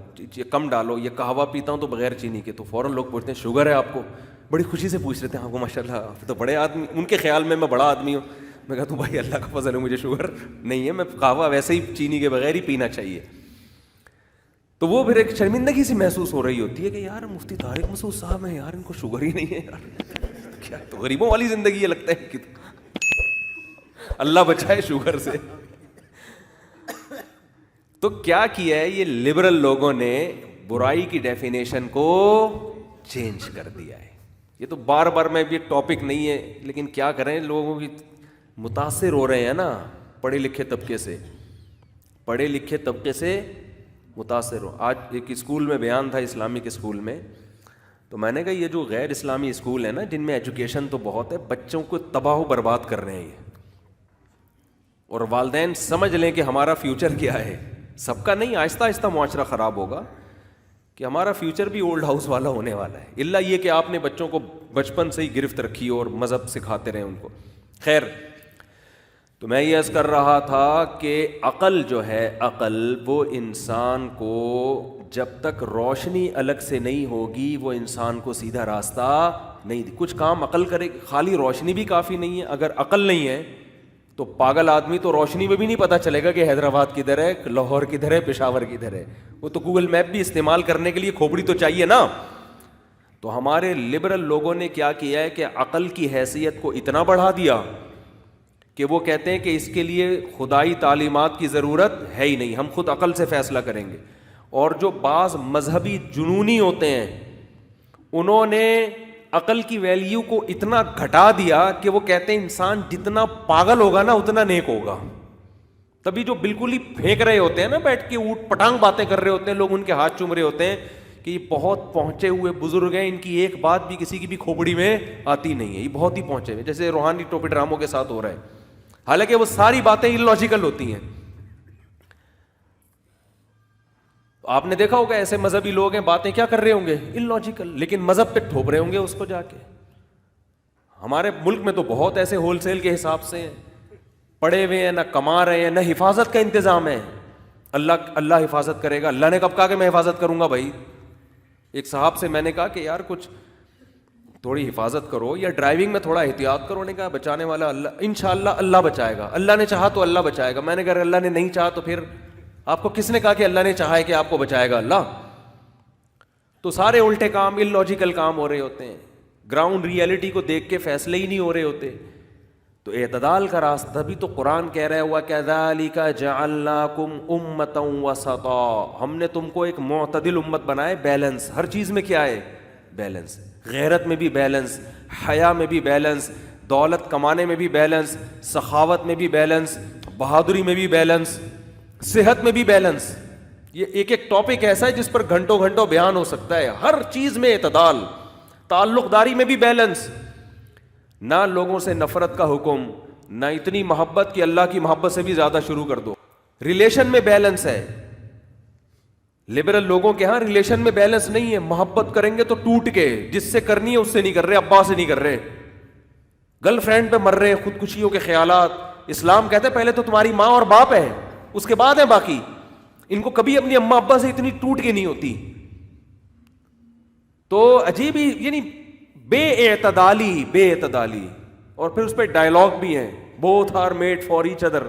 کم ڈالو, یہ قہوہ پیتا ہوں تو بغیر چینی کے, تو فوراً لوگ پوچھتے ہیں شوگر ہے آپ کو, بڑی خوشی سے پوچھ لیتے ہیں آپ کو, ماشاء اللہ آپ تو بڑے آدمی, ان کے خیال میں بڑا آدمی ہوں. میں کہتا ہوں بھائی اللہ کا فضل ہے, مجھے شوگر نہیں ہے, میں قہوہ ویسے ہی چینی کے بغیر ہی پینا چاہیے. تو وہ پھر ایک شرمندگی سی محسوس ہو رہی ہوتی ہے کہ یار مفتی طارق مسعود صاحب ہیں یار, ان کو شوگر ہی نہیں ہے یار, کیا تو غریبوں والی زندگی ہے لگتا ہے کہ اللہ بچائے شوگر سے. تو کیا کیا ہے یہ لبرل لوگوں نے, برائی کی ڈیفینیشن کو چینج کر دیا ہے. یہ تو بار بار میں بھی ٹاپک نہیں ہے, لیکن کیا کریں, لوگوں کی متاثر ہو رہے ہیں نا پڑھے لکھے طبقے سے متاثر ہو. آج ایک اسکول میں بیان تھا, اسلامک اسکول میں, تو میں نے کہا یہ جو غیر اسلامی اسکول ہیں نا جن میں ایجوکیشن تو بہت ہے, بچوں کو تباہ و برباد کر رہے ہیں یہ, اور والدین سمجھ لیں کہ ہمارا فیوچر کیا ہے. سب کا نہیں, آہستہ آہستہ معاشرہ خراب ہوگا کہ ہمارا فیوچر بھی اولڈ ہاؤس والا ہونے والا ہے, الا یہ کہ آپ نے بچوں کو بچپن سے ہی گرفت رکھی اور مذہب سکھاتے رہے ان کو. خیر, تو میں یہ عرض کر رہا تھا کہ عقل جو ہے, عقل وہ انسان کو جب تک روشنی الگ سے نہیں ہوگی وہ انسان کو سیدھا راستہ نہیں دی. کچھ کام عقل کرے, خالی روشنی بھی کافی نہیں ہے. اگر عقل نہیں ہے تو پاگل آدمی تو روشنی میں بھی نہیں پتہ چلے گا کہ حیدرآباد کدھر ہے, لاہور کدھر ہے, پشاور کدھر ہے. وہ تو گوگل میپ بھی استعمال کرنے کے لیے کھوپڑی تو چاہیے نا. تو ہمارے لبرل لوگوں نے کیا کیا ہے کہ عقل کی حیثیت کو اتنا بڑھا دیا کہ وہ کہتے ہیں کہ اس کے لیے خدائی تعلیمات کی ضرورت ہے ہی نہیں, ہم خود عقل سے فیصلہ کریں گے. اور جو بعض مذہبی جنونی ہوتے ہیں انہوں نے عقل کی ویلیو کو اتنا گھٹا دیا کہ وہ کہتے ہیں انسان جتنا پاگل ہوگا نا اتنا نیک ہوگا. تبھی جو بالکل ہی پھینک رہے ہوتے ہیں نا, بیٹھ کے اوٹ پٹانگ باتیں کر رہے ہوتے ہیں, لوگ ان کے ہاتھ چوم رہے ہوتے ہیں کہ یہ بہت پہنچے ہوئے بزرگ ہیں, ان کی ایک بات بھی کسی کی بھی کھوپڑی میں آتی نہیں ہے, یہ بہت ہی پہنچے ہوئے, جیسے روحانی ٹوپی ڈراموں کے ساتھ ہو رہا ہے. حالانکہ وہ ساری باتیں illogical ہوتی ہیں. آپ نے دیکھا ہوگا ایسے مذہبی لوگ ہیں, باتیں کیا کر رہے ہوں گے, illogical, لیکن مذہب پہ ٹھوپ رہے ہوں گے اس کو جا کے. ہمارے ملک میں تو بہت ایسے ہول سیل کے حساب سے ہیں, پڑے ہوئے ہیں, نہ کما رہے ہیں, نہ حفاظت کا انتظام ہے. اللہ حفاظت کرے گا. اللہ نے کب کہا کہ میں حفاظت کروں گا بھائی؟ ایک صاحب سے میں نے کہا کہ یار کچھ تھوڑی حفاظت کرو, یا ڈرائیونگ میں تھوڑا احتیاط کرو. نے کہا بچانے والا اللہ, انشاءاللہ اللہ بچائے گا, اللہ نے چاہا تو اللہ بچائے گا. میں نے کہا اگر اللہ نے نہیں چاہا تو پھر آپ کو کس نے کہا کہ اللہ نے چاہا ہے کہ آپ کو بچائے گا اللہ؟ تو سارے الٹے کام, illogical کام ہو رہے ہوتے ہیں, گراؤنڈ ریئلٹی کو دیکھ کے فیصلے ہی نہیں ہو رہے ہوتے. تو اعتدال کا راستہ بھی تو قرآن کہہ رہا ہوا كَذَلِكَ جَعَلْنَاكُمْ أُمَّةً وَسَطًا, ہم نے تم کو ایک معتدل امت بنائے. بیلنس ہر چیز میں کیا ہے, بیلنس. غیرت میں بھی بیلنس, حیا میں بھی بیلنس, دولت کمانے میں بھی بیلنس, سخاوت میں بھی بیلنس, بہادری میں بھی بیلنس, صحت میں بھی بیلنس. یہ ایک ایک ٹاپک ایسا ہے جس پر گھنٹوں گھنٹوں بیان ہو سکتا ہے. ہر چیز میں اعتدال. تعلق داری میں بھی بیلنس, نہ لوگوں سے نفرت کا حکم, نہ اتنی محبت کہ اللہ کی محبت سے بھی زیادہ شروع کر دو. ریلیشن میں بیلنس ہے. لبرل لوگوں کے ہاں ریلیشن میں بیلنس نہیں ہے. محبت کریں گے تو ٹوٹ کے, جس سے کرنی ہے اس سے نہیں کر رہے, ابا سے نہیں کر رہے, گرل فرینڈ پہ مر رہے, خودکشیوں کے خیالات. اسلام کہتے ہیں پہلے تو تمہاری ماں اور باپ ہے, اس کے بعد ہے باقی. ان کو کبھی اپنی اماں ابا سے اتنی ٹوٹ کے نہیں ہوتی. تو عجیب ہی, یعنی بے اعتدالی. اور پھر اس پہ ڈائلاگ بھی ہیں, both are made for each other.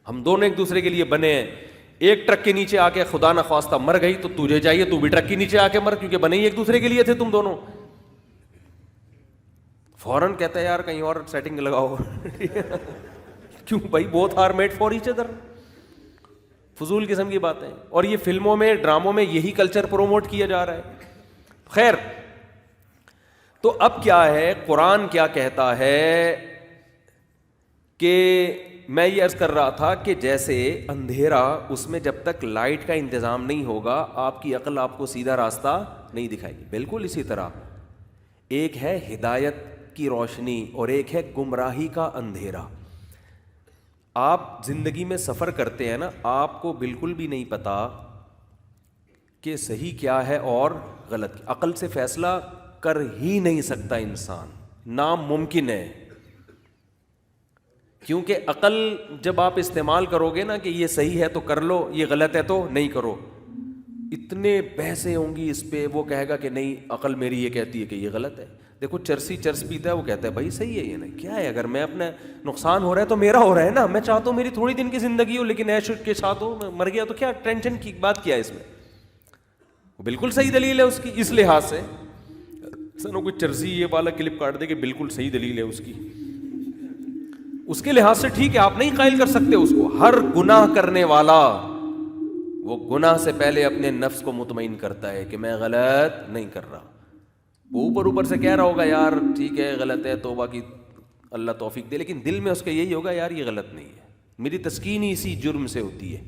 ہم دونوں ایک دوسرے کے لیے بنے ہیں. ایک ٹرک کے نیچے آ کے خدا نہ خواستہ مر گئی تو تجھے چاہیے تو بھی ٹرک کے نیچے آ کے مر, کیونکہ بنے ہی ایک دوسرے کے لیے تھے تم دونوں. فوراً کہتا ہے یار کہیں اور سیٹنگ لگاؤ. کیوں بھائی, both are made for each other. فضول قسم کی باتیں. اور یہ فلموں میں, ڈراموں میں یہی کلچر پروموٹ کیا جا رہا ہے. خیر, تو اب کیا ہے, قرآن کیا کہتا ہے کہ میں یہ عرض کر رہا تھا کہ جیسے اندھیرا, اس میں جب تک لائٹ کا انتظام نہیں ہوگا آپ کی عقل آپ کو سیدھا راستہ نہیں دکھائے گی. بالکل اسی طرح ایک ہے ہدایت کی روشنی اور ایک ہے گمراہی کا اندھیرا. آپ زندگی میں سفر کرتے ہیں نا, آپ کو بالکل بھی نہیں پتا کہ صحیح کیا ہے اور غلط. عقل سے فیصلہ کر ہی نہیں سکتا انسان, ناممکن ہے. کیونکہ عقل جب آپ استعمال کرو گے نا کہ یہ صحیح ہے تو کر لو, یہ غلط ہے تو نہیں کرو, اتنے بحثیں ہوں گی اس پہ. وہ کہے گا کہ نہیں عقل میری یہ کہتی ہے کہ یہ غلط ہے. دیکھو چرس پیتا ہے, وہ کہتا ہے بھائی صحیح ہے, یہ نہیں کیا ہے, اگر میں اپنا نقصان ہو رہا ہے تو میرا ہو رہا ہے نا, میں چاہتا ہوں میری تھوڑی دن کی زندگی ہو لیکن عیش کے ساتھ ہو, میں مر گیا تو کیا ٹینشن کی بات کیا ہے اس میں. وہ بالکل صحیح دلیل ہے اس کی. اس لحاظ سے سنو کوئی چرسی یہ والا کلپ کاٹ دے کہ بالکل صحیح دلیل ہے اس کی, اس کے لحاظ سے ٹھیک ہے, آپ نہیں قائل کر سکتے اس کو. ہر گناہ کرنے والا وہ گناہ سے پہلے اپنے نفس کو مطمئن کرتا ہے کہ میں غلط نہیں کر رہا. وہ اوپر سے کہہ رہا ہوگا یار ٹھیک ہے غلط ہے, توبہ کی اللہ توفیق دے, لیکن دل میں اس کا یہی ہوگا یار یہ غلط نہیں ہے, میری تسکین ہی اسی جرم سے ہوتی ہے.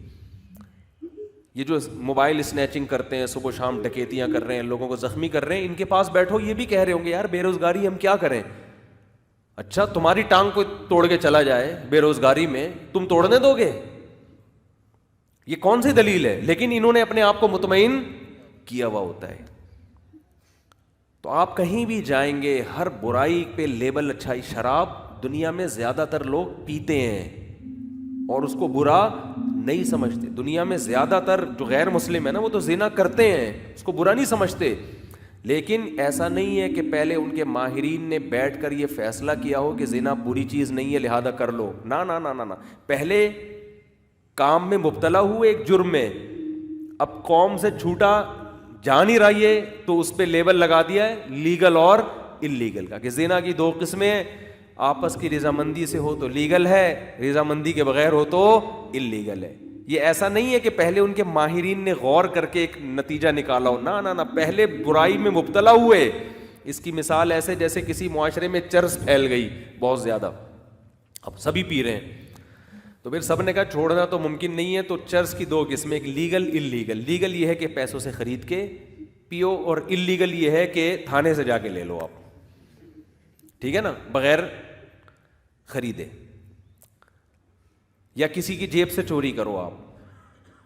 یہ جو موبائل اسنیچنگ کرتے ہیں, صبح شام ڈکیتیاں کر رہے ہیں, لوگوں کو زخمی کر رہے ہیں, ان کے پاس بیٹھو یہ بھی کہہ رہے ہوں گے یار بے روزگاری ہم کیا کریں. اچھا تمہاری ٹانگ کو توڑ کے چلا جائے بے روزگاری میں, تم توڑنے دو گے؟ یہ کون سی دلیل ہے؟ لیکن انہوں نے اپنے آپ کو مطمئن کیا ہوا ہوتا ہے. تو آپ کہیں بھی جائیں گے ہر برائی پہ لیبل اچھائی. شراب دنیا میں زیادہ تر لوگ پیتے ہیں اور اس کو برا نہیں سمجھتے. دنیا میں زیادہ تر جو غیر مسلم ہے نا وہ تو زنا کرتے ہیں, اس کو برا نہیں سمجھتے. لیکن ایسا نہیں ہے کہ پہلے ان کے ماہرین نے بیٹھ کر یہ فیصلہ کیا ہو کہ زنا بری چیز نہیں ہے لہذا کر لو. نا نا نا نا نا, پہلے کام میں مبتلا ہوئے ایک جرم میں, اب قوم سے چھوٹا جا نہیں رہا یہ تو اس پہ لیبل لگا دیا ہے لیگل اور انلیگل کا, کہ زنا کی دو قسمیں, آپس کی رضامندی سے ہو تو لیگل ہے, رضامندی کے بغیر ہو تو انلیگل ہے. یہ ایسا نہیں ہے کہ پہلے ان کے ماہرین نے غور کر کے ایک نتیجہ نکالا ہو. نا نا نا, پہلے برائی میں مبتلا ہوئے. اس کی مثال ایسے جیسے کسی معاشرے میں چرس پھیل گئی بہت زیادہ, اب سبھی پی رہے ہیں, تو پھر سب نے کہا چھوڑنا تو ممکن نہیں ہے, تو چرس کی دو قسمیں, ایک لیگل انلیگل. لیگل یہ ہے کہ پیسوں سے خرید کے پیو, اور انلیگل یہ ہے کہ تھانے سے جا کے لے لو آپ, ٹھیک ہے نا, بغیر خریدے, یا کسی کی جیب سے چوری کرو آپ.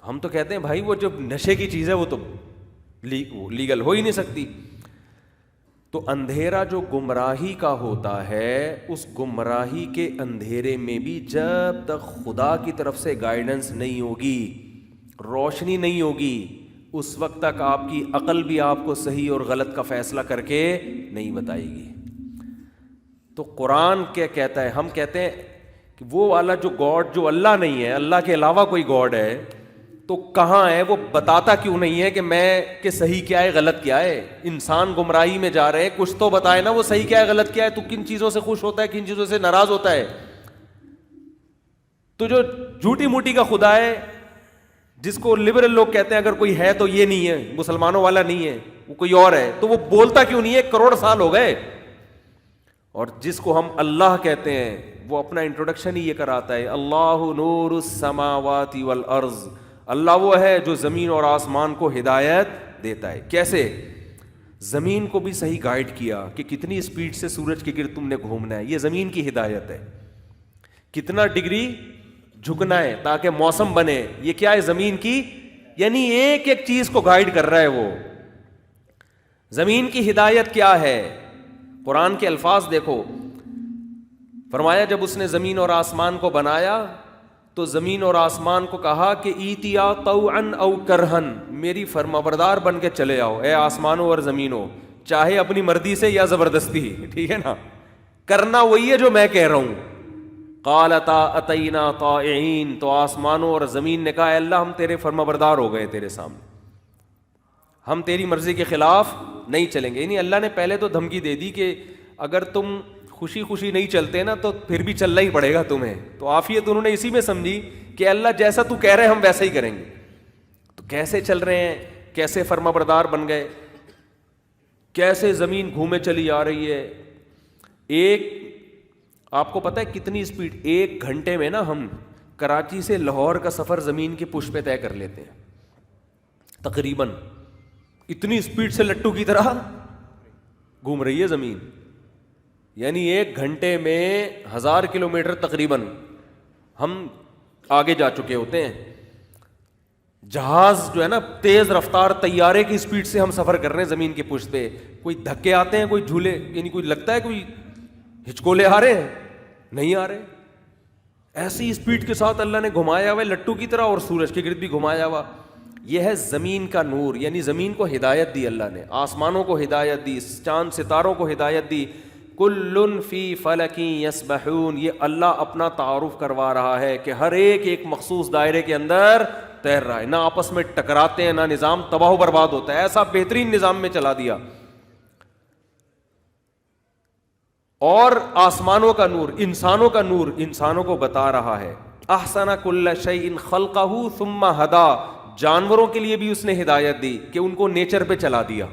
ہم تو کہتے ہیں بھائی وہ جو نشے کی چیز ہے وہ تو لیگل ہو ہی نہیں سکتی. تو اندھیرا جو گمراہی کا ہوتا ہے, اس گمراہی کے اندھیرے میں بھی جب تک خدا کی طرف سے گائیڈنس نہیں ہوگی, روشنی نہیں ہوگی, اس وقت تک آپ کی عقل بھی آپ کو صحیح اور غلط کا فیصلہ کر کے نہیں بتائے گی. تو قرآن کیا کہتا ہے؟ ہم کہتے ہیں کہ وہ والا جو گاڈ جو اللہ نہیں ہے, اللہ کے علاوہ کوئی گاڈ ہے تو کہاں ہے؟ وہ بتاتا کیوں نہیں ہے کہ صحیح کیا ہے غلط کیا ہے؟ انسان گمراہی میں جا رہے ہیں, کچھ تو بتائے نا وہ صحیح کیا ہے غلط کیا ہے. تو کن چیزوں سے خوش ہوتا ہے, کن چیزوں سے ناراض ہوتا ہے؟ تو جو جھوٹی موٹی کا خدا ہے جس کو لبرل لوگ کہتے ہیں اگر کوئی ہے تو یہ نہیں ہے, مسلمانوں والا نہیں ہے, وہ کوئی اور ہے, تو وہ بولتا کیوں نہیں ہے؟ کروڑ سال ہو گئے. اور جس کو ہم اللہ کہتے ہیں وہ اپنا انٹروڈکشن ہی یہ کراتا ہے, اللہ نور السماوات والارض, اللہ وہ ہے جو زمین اور آسمان کو ہدایت دیتا ہے. کیسے؟ زمین کو بھی صحیح گائیڈ کیا کہ کتنی اسپیڈ سے سورج کے گرد تم نے گھومنا ہے, یہ زمین کی ہدایت ہے. کتنا ڈگری جھکنا ہے تاکہ موسم بنے, یہ کیا ہے؟ زمین کی, یعنی ایک ایک چیز کو گائیڈ کر رہا ہے وہ. زمین کی ہدایت کیا ہے؟ قرآن کے الفاظ دیکھو, فرمایا جب اس نے زمین اور آسمان کو بنایا تو زمین اور آسمان کو کہا کہ ایتیا طوعن او کرہن, میری فرمانبردار بن کے چلے آؤ اے آسمانوں اور زمینوں, چاہے اپنی مرضی سے یا زبردستی, ٹھیک ہے نا, کرنا وہی ہے جو میں کہہ رہا ہوں. قالتا اتینا طائعین, تو آسمانوں اور زمین نے کہا اے اللہ ہم تیرے فرمانبردار ہو گئے تیرے سامنے, ہم تیری مرضی کے خلاف نہیں چلیں گے. یعنی اللہ نے پہلے تو دھمکی دے دی کہ اگر تم خوشی خوشی نہیں چلتے نا تو پھر بھی چلنا ہی پڑے گا تمہیں. تو عافیت انہوں نے اسی میں سمجھی کہ اللہ جیسا تو کہہ رہے ہیں ہم ویسا ہی کریں گے. تو کیسے چل رہے ہیں, کیسے فرمانبردار بن گئے, کیسے زمین گھومے چلی آ رہی ہے. ایک آپ کو پتہ ہے کتنی اسپیڈ, 1 گھنٹے میں نا ہم کراچی سے لاہور کا سفر زمین کے پش پہ طے کر لیتے ہیں تقریباً. اتنی اسپیڈ سے لٹو کی طرح گھوم رہی ہے زمین. یعنی 1 گھنٹے میں 1000 کلومیٹر تقریباً ہم آگے جا چکے ہوتے ہیں. جہاز جو ہے نا تیز رفتار طیارے کی اسپیڈ سے ہم سفر کر رہے ہیں زمین کے پشت پہ. کوئی دھکے آتے ہیں, کوئی جھولے, یعنی کوئی لگتا ہے کوئی ہچکولے آ رہے ہیں, نہیں آ رہے. ایسی اسپیڈ کے ساتھ اللہ نے گھمایا ہوا ہے لٹو کی طرح, اور سورج کے گرد بھی گھمایا ہوا. یہ ہے زمین کا نور, یعنی زمین کو ہدایت دی اللہ نے, آسمانوں کو ہدایت دی, چاند ستاروں کو ہدایت دی. کل فی فلک یسبحون, یہ اللہ اپنا تعارف کروا رہا ہے کہ ہر ایک مخصوص دائرے کے اندر تیر رہا ہے, نہ آپس میں ٹکراتے ہیں, نہ نظام تباہ و برباد ہوتا ہے. ایسا بہترین نظام میں چلا دیا. اور آسمانوں کا نور, انسانوں کا نور انسانوں کو بتا رہا ہے. احسن کل شیء خلقہ ثم ہدی, جانوروں کے لیے بھی اس نے ہدایت دی کہ ان کو نیچر پہ چلا دیا.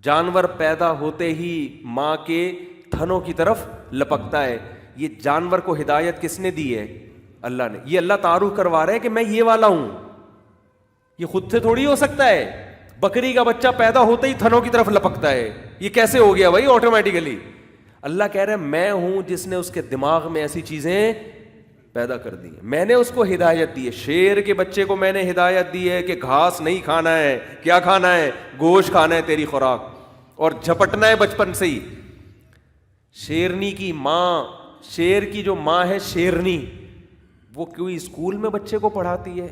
جانور پیدا ہوتے ہی ماں کے تھنوں کی طرف لپکتا ہے. یہ جانور کو ہدایت کس نے دی ہے؟ اللہ نے. یہ اللہ تعارف کروا رہے ہیں کہ میں یہ والا ہوں. یہ خود سے تھوڑی ہو سکتا ہے. بکری کا بچہ پیدا ہوتے ہی تھنوں کی طرف لپکتا ہے. یہ کیسے ہو گیا بھائی آٹومیٹیکلی؟ اللہ کہہ رہے ہیں میں ہوں جس نے اس کے دماغ میں ایسی چیزیں پیدا کر دی. میں نے اس کو ہدایت دی ہے. شیر کے بچے کو میں نے ہدایت دی ہے کہ گھاس نہیں کھانا ہے. کیا کھانا ہے؟ گوشت کھانا ہے تیری خوراک, اور جھپٹنا ہے بچپن سے ہی. شیرنی کی ماں, شیر کی جو ماں ہے شیرنی, وہ کوئی اسکول میں بچے کو پڑھاتی ہے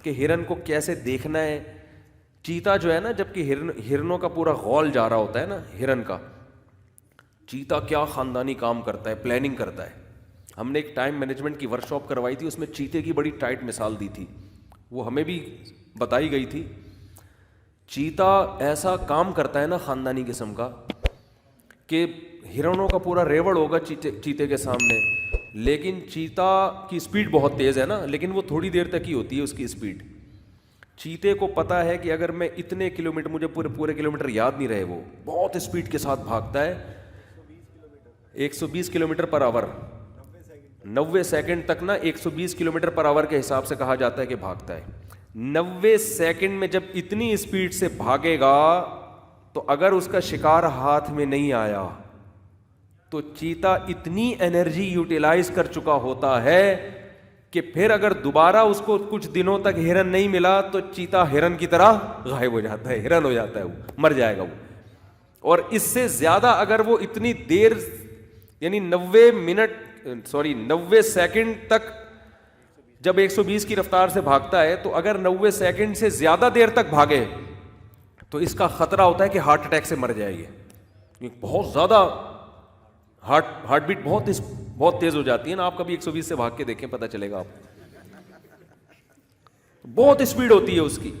کہ ہرن کو کیسے دیکھنا ہے؟ چیتا جو ہے نا, جبکہ ہرنوں کا پورا غول جا رہا ہوتا ہے نا ہرن کا, چیتا کیا خاندانی کام کرتا ہے, پلاننگ کرتا ہے. ہم نے ایک ٹائم مینجمنٹ کی ورکشاپ کروائی تھی, اس میں چیتے کی بڑی ٹائٹ مثال دی تھی, وہ ہمیں بھی بتائی گئی تھی. چیتا ایسا کام کرتا ہے نا خاندانی قسم کا کہ ہرنوں کا پورا ریوڑ ہوگا چیتے کے سامنے, لیکن چیتا کی اسپیڈ بہت تیز ہے نا, لیکن وہ تھوڑی دیر تک ہی ہوتی ہے اس کی اسپیڈ. چیتے کو پتا ہے کہ اگر میں اتنے کلومیٹر, مجھے پورے کلومیٹر یاد نہیں رہے, وہ بہت اسپیڈ کے ساتھ بھاگتا ہے, 120 کلومیٹر پر آور, 90 سیکنڈ تک نا 120 کلومیٹر پر آور کے حساب سے کہا جاتا ہے کہ بھاگتا ہے. 90 سیکنڈ میں جب اتنی اسپیڈ سے بھاگے گا تو اگر اس کا شکار ہاتھ میں نہیں آیا تو چیتا اتنی انرجی یوٹیلائز کر چکا ہوتا ہے کہ پھر اگر دوبارہ اس کو کچھ دنوں تک ہرن نہیں ملا تو چیتا ہرن کی طرح غائب ہو جاتا ہے, ہرن ہو جاتا ہے, وہ مر جائے گا وہ. اور اس سے زیادہ اگر وہ اتنی دیر, یعنی 90 سیکنڈ تک جب 120 کی رفتار سے بھاگتا ہے, تو اگر 90 سیکنڈ سے زیادہ دیر تک بھاگے تو اس کا خطرہ ہوتا ہے کہ ہارٹ اٹیک سے مر جائے گی. بہت زیادہ ہارٹ بیٹ بہت تیز ہو جاتی ہے نا. آپ کبھی 120 سے بھاگ کے دیکھیں, پتہ چلے گا آپ, بہت اسپیڈ ہوتی ہے اس کی.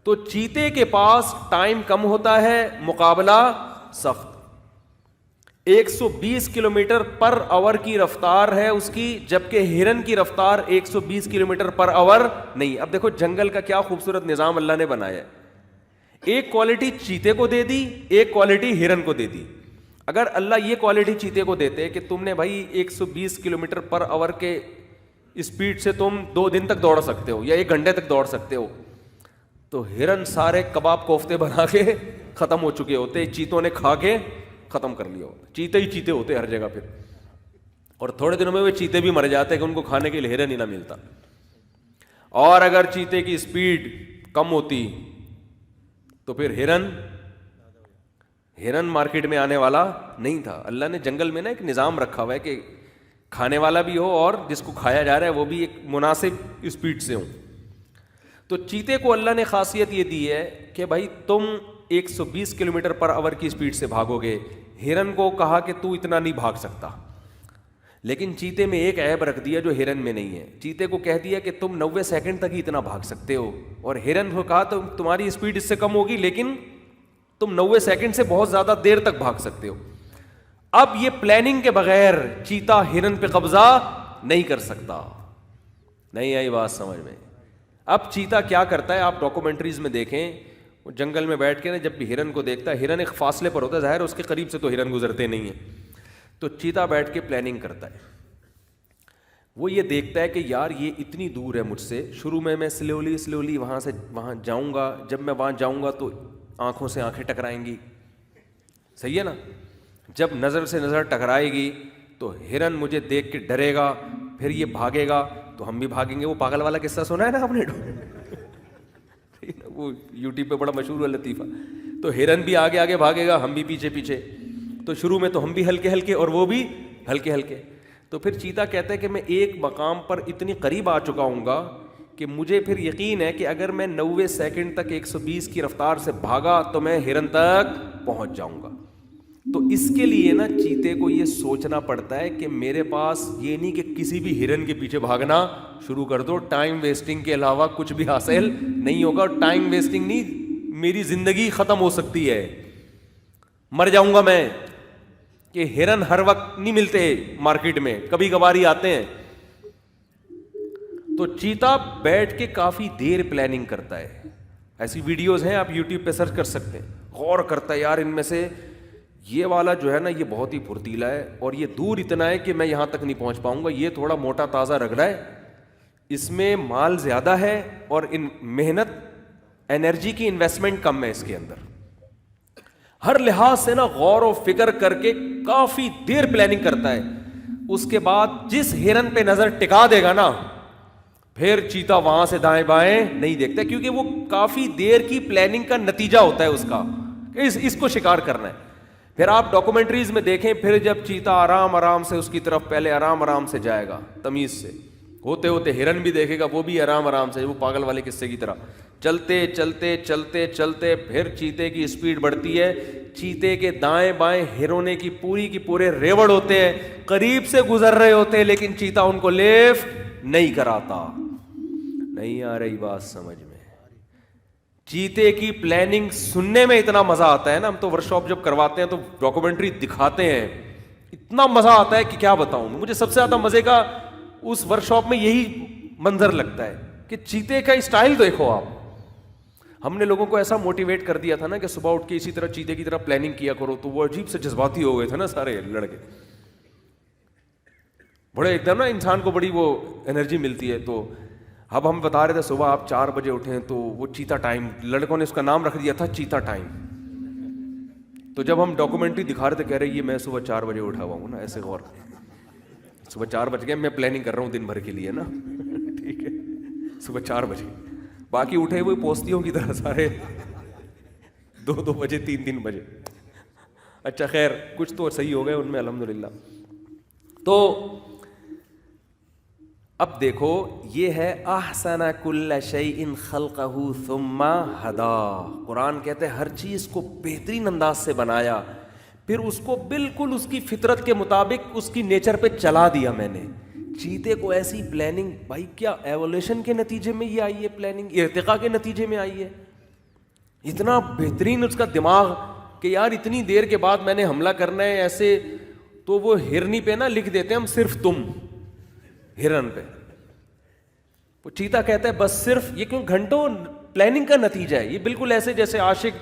تو چیتے کے پاس ٹائم کم ہوتا ہے, مقابلہ سخت. 120 کلومیٹر پر آور کی رفتار ہے اس کی, جبکہ ہرن کی رفتار 120 کلومیٹر پر آور نہیں. اب دیکھو جنگل کا کیا خوبصورت نظام اللہ نے بنایا ہے. ایک کوالٹی چیتے کو دے دی, ایک کوالٹی ہرن کو دے دی. اگر اللہ یہ کوالٹی چیتے کو دیتے کہ تم نے بھائی 120 کلومیٹر پر آور کے اسپیڈ سے تم 2 دن تک دوڑ سکتے ہو یا 1 گھنٹے تک دوڑ سکتے ہو, تو ہرن سارے کباب کوفتے بنا کے ختم ہو چکے ہوتے, چیتوں نے کھا کے ختم کر لیا ہوتا. چیتے ہی چیتے ہوتے ہر جگہ پھر, اور تھوڑے دنوں میں وہ چیتے بھی مر جاتے کہ ان کو کھانے کے لیے ہرن ہی نہ ملتا. اور اگر چیتے کی اسپیڈ کم ہوتی تو پھر ہرن مارکیٹ میں آنے والا نہیں تھا. اللہ نے جنگل میں نا ایک نظام رکھا ہوا ہے کہ کھانے والا بھی ہو اور جس کو کھایا جا رہا ہے وہ بھی ایک مناسب اسپیڈ سے ہو. تو چیتے کو اللہ نے خاصیت یہ دی ہے کہ بھائی تم 120 کلومیٹر پر آور کی اسپیڈ سے بھاگو گے. ہرن کو کہا کہ تو اتنا نہیں بھاگ سکتا, لیکن چیتے میں ایک عیب رکھ دیا جو ہرن میں نہیں ہے. چیتے کو کہہ دیا کہ تم 90 سیکنڈ تک ہی اتنا بھاگ سکتے ہو, اور ہرن کو کہا تو تمہاری اسپیڈ اس سے کم ہوگی لیکن تم 90 سیکنڈ سے بہت زیادہ دیر تک بھاگ سکتے ہو. اب یہ پلاننگ کے بغیر چیتا ہرن پہ قبضہ نہیں کر سکتا. نہیں آئی بات سمجھ میں؟ اب چیتا کیا کرتا ہے, آپ ڈاکومنٹریز میں دیکھیں, وہ جنگل میں بیٹھ کے نا جب بھی ہرن کو دیکھتا ہے, ہرن ایک فاصلے پر ہوتا ہے, ظاہر اس کے قریب سے تو ہرن گزرتے نہیں ہیں, تو چیتا بیٹھ کے پلاننگ کرتا ہے. وہ یہ دیکھتا ہے کہ یار یہ اتنی دور ہے مجھ سے, شروع میں سلولی وہاں سے وہاں جاؤں گا, جب میں وہاں جاؤں گا تو آنکھوں سے آنکھیں ٹکرائیں گی, صحیح ہے نا. جب نظر سے نظر ٹکرائے گی تو ہرن مجھے دیکھ کے ڈرے گا, پھر یہ بھاگے گا تو ہم بھی بھاگیں گے. وہ پاگل والا قصہ سنا ہے نا آپ نے, وہ یوٹیوب پہ بڑا مشہور ہے لطیفہ. تو ہرن بھی آگے آگے بھاگے گا, ہم بھی پیچھے پیچھے. تو شروع میں تو ہم بھی ہلکے ہلکے اور وہ بھی ہلکے ہلکے. تو پھر چیتا کہتا ہے کہ میں ایک مقام پر اتنی قریب آ چکا ہوں گا کہ مجھے پھر یقین ہے کہ اگر میں 90 سیکنڈ تک 120 کی رفتار سے بھاگا تو میں ہرن تک پہنچ جاؤں گا. تو اس کے لیے نا چیتے کو یہ سوچنا پڑتا ہے کہ میرے پاس یہ نہیں کہ کسی بھی ہرن کے پیچھے بھاگنا شروع کر دو, ٹائم ویسٹنگ کے علاوہ کچھ بھی حاصل نہیں ہوگا. ٹائم ویسٹنگ نہیں, میری زندگی ختم ہو سکتی ہے, مر جاؤں گا میں. کہ ہرن ہر وقت نہیں ملتے مارکیٹ میں, کبھی کبھار ہی آتے ہیں. تو تو چیتا بیٹھ کے کافی دیر پلاننگ کرتا ہے. ایسی ویڈیوز ہیں, آپ یوٹیوب پہ سرچ کر سکتے ہیں. غور کرتا ہے یار ان میں سے یہ والا جو ہے نا یہ بہت ہی پھرتیلا ہے, اور یہ دور اتنا ہے کہ میں یہاں تک نہیں پہنچ پاؤں گا, یہ تھوڑا موٹا تازہ رگڑا ہے, اس میں مال زیادہ ہے اور ان محنت انرجی کی انویسٹمنٹ کم ہے اس کے اندر. ہر لحاظ سے نا غور و فکر کر کے کافی دیر پلاننگ کرتا ہے. اس کے بعد جس ہرن پہ نظر ٹکا دے گا نا, پھر چیتا وہاں سے دائیں بائیں نہیں دیکھتا, کیونکہ وہ کافی دیر کی پلاننگ کا نتیجہ ہوتا ہے اس کا, اس کو شکار کرنا ہے. پھر آپ ڈاکومنٹریز میں دیکھیں, پھر جب چیتا آرام آرام سے اس کی طرف پہلے آرام آرام سے جائے گا تمیز سے, ہوتے ہوتے ہرن بھی دیکھے گا, وہ بھی آرام آرام سے, وہ پاگل والے قصے کی طرح چلتے چلتے چلتے چلتے پھر چیتے کی اسپیڈ بڑھتی ہے. چیتے کے دائیں بائیں ہرونے کی پورے ریوڑ ہوتے ہیں, قریب سے گزر رہے ہوتے ہیں, لیکن چیتا ان کو لیفٹ نہیں کراتا. نہیں آ رہی بات سمجھ میں؟ چیتے کی پلاننگ سننے میں اتنا مزہ آتا ہے نا, ہم تو ورکشاپ جب کرواتے ہیں تو ڈاکومنٹری دکھاتے ہیں, اتنا مزہ آتا ہے کہ کیا بتاؤں. مجھے سب سے زیادہ مزے کا اس ورکشاپ میں یہی منظر لگتا ہے کہ چیتے کا اسٹائل دیکھو آپ. ہم نے لوگوں کو ایسا موٹیویٹ کر دیا تھا نا کہ صبح اٹھ کے اسی طرح چیتے کی طرح پلاننگ کیا کرو, تو وہ عجیب سے جذباتی ہو گئے تھے نا سارے لڑکے, بڑے ایک دم نا انسان کو بڑی وہ انرجی ملتی ہے. تو اب ہم بتا رہے تھے صبح آپ 4 بجے اٹھیں, تو وہ چیتا ٹائم, لڑکوں نے اس کا نام رکھ دیا تھا چیتا ٹائم. تو جب ہم ڈاکومنٹری دکھا رہے تھے کہہ رہے یہ میں صبح 4 بجے اٹھا ہوا ہوں نا, ایسے غور, صبح 4 بج گئے, میں پلاننگ کر رہا ہوں دن بھر کے لیے نا, ٹھیک ہے, صبح 4 بجے, باقی اٹھے ہوئے پوستیوں کی طرح سارے 2 بجے 3 بجے. اچھا خیر, کچھ تو صحیح ہو گئے ان میں الحمدللہ. تو اب دیکھو یہ ہے احسن کل شیء خلقہ ثم ہدا. قرآن کہتے ہیں ہر چیز کو بہترین انداز سے بنایا, پھر اس کو بالکل اس کی فطرت کے مطابق اس کی نیچر پہ چلا دیا میں نے. چیتے کو ایسی پلاننگ, بھائی کیا ایولیوشن کے نتیجے میں یہ آئی ہے پلاننگ, ارتقاء کے نتیجے میں آئی ہے, اتنا بہترین اس کا دماغ کہ یار اتنی دیر کے بعد میں نے حملہ کرنا ہے ایسے. تو وہ ہرنی پہ نا لکھ دیتے ہیں ہم صرف تم, ہرن پہ. وہ چیتا کہتا ہے بس صرف یہ, کیوں گھنٹوں پلاننگ کا نتیجہ ہے یہ, بالکل ایسے جیسے عاشق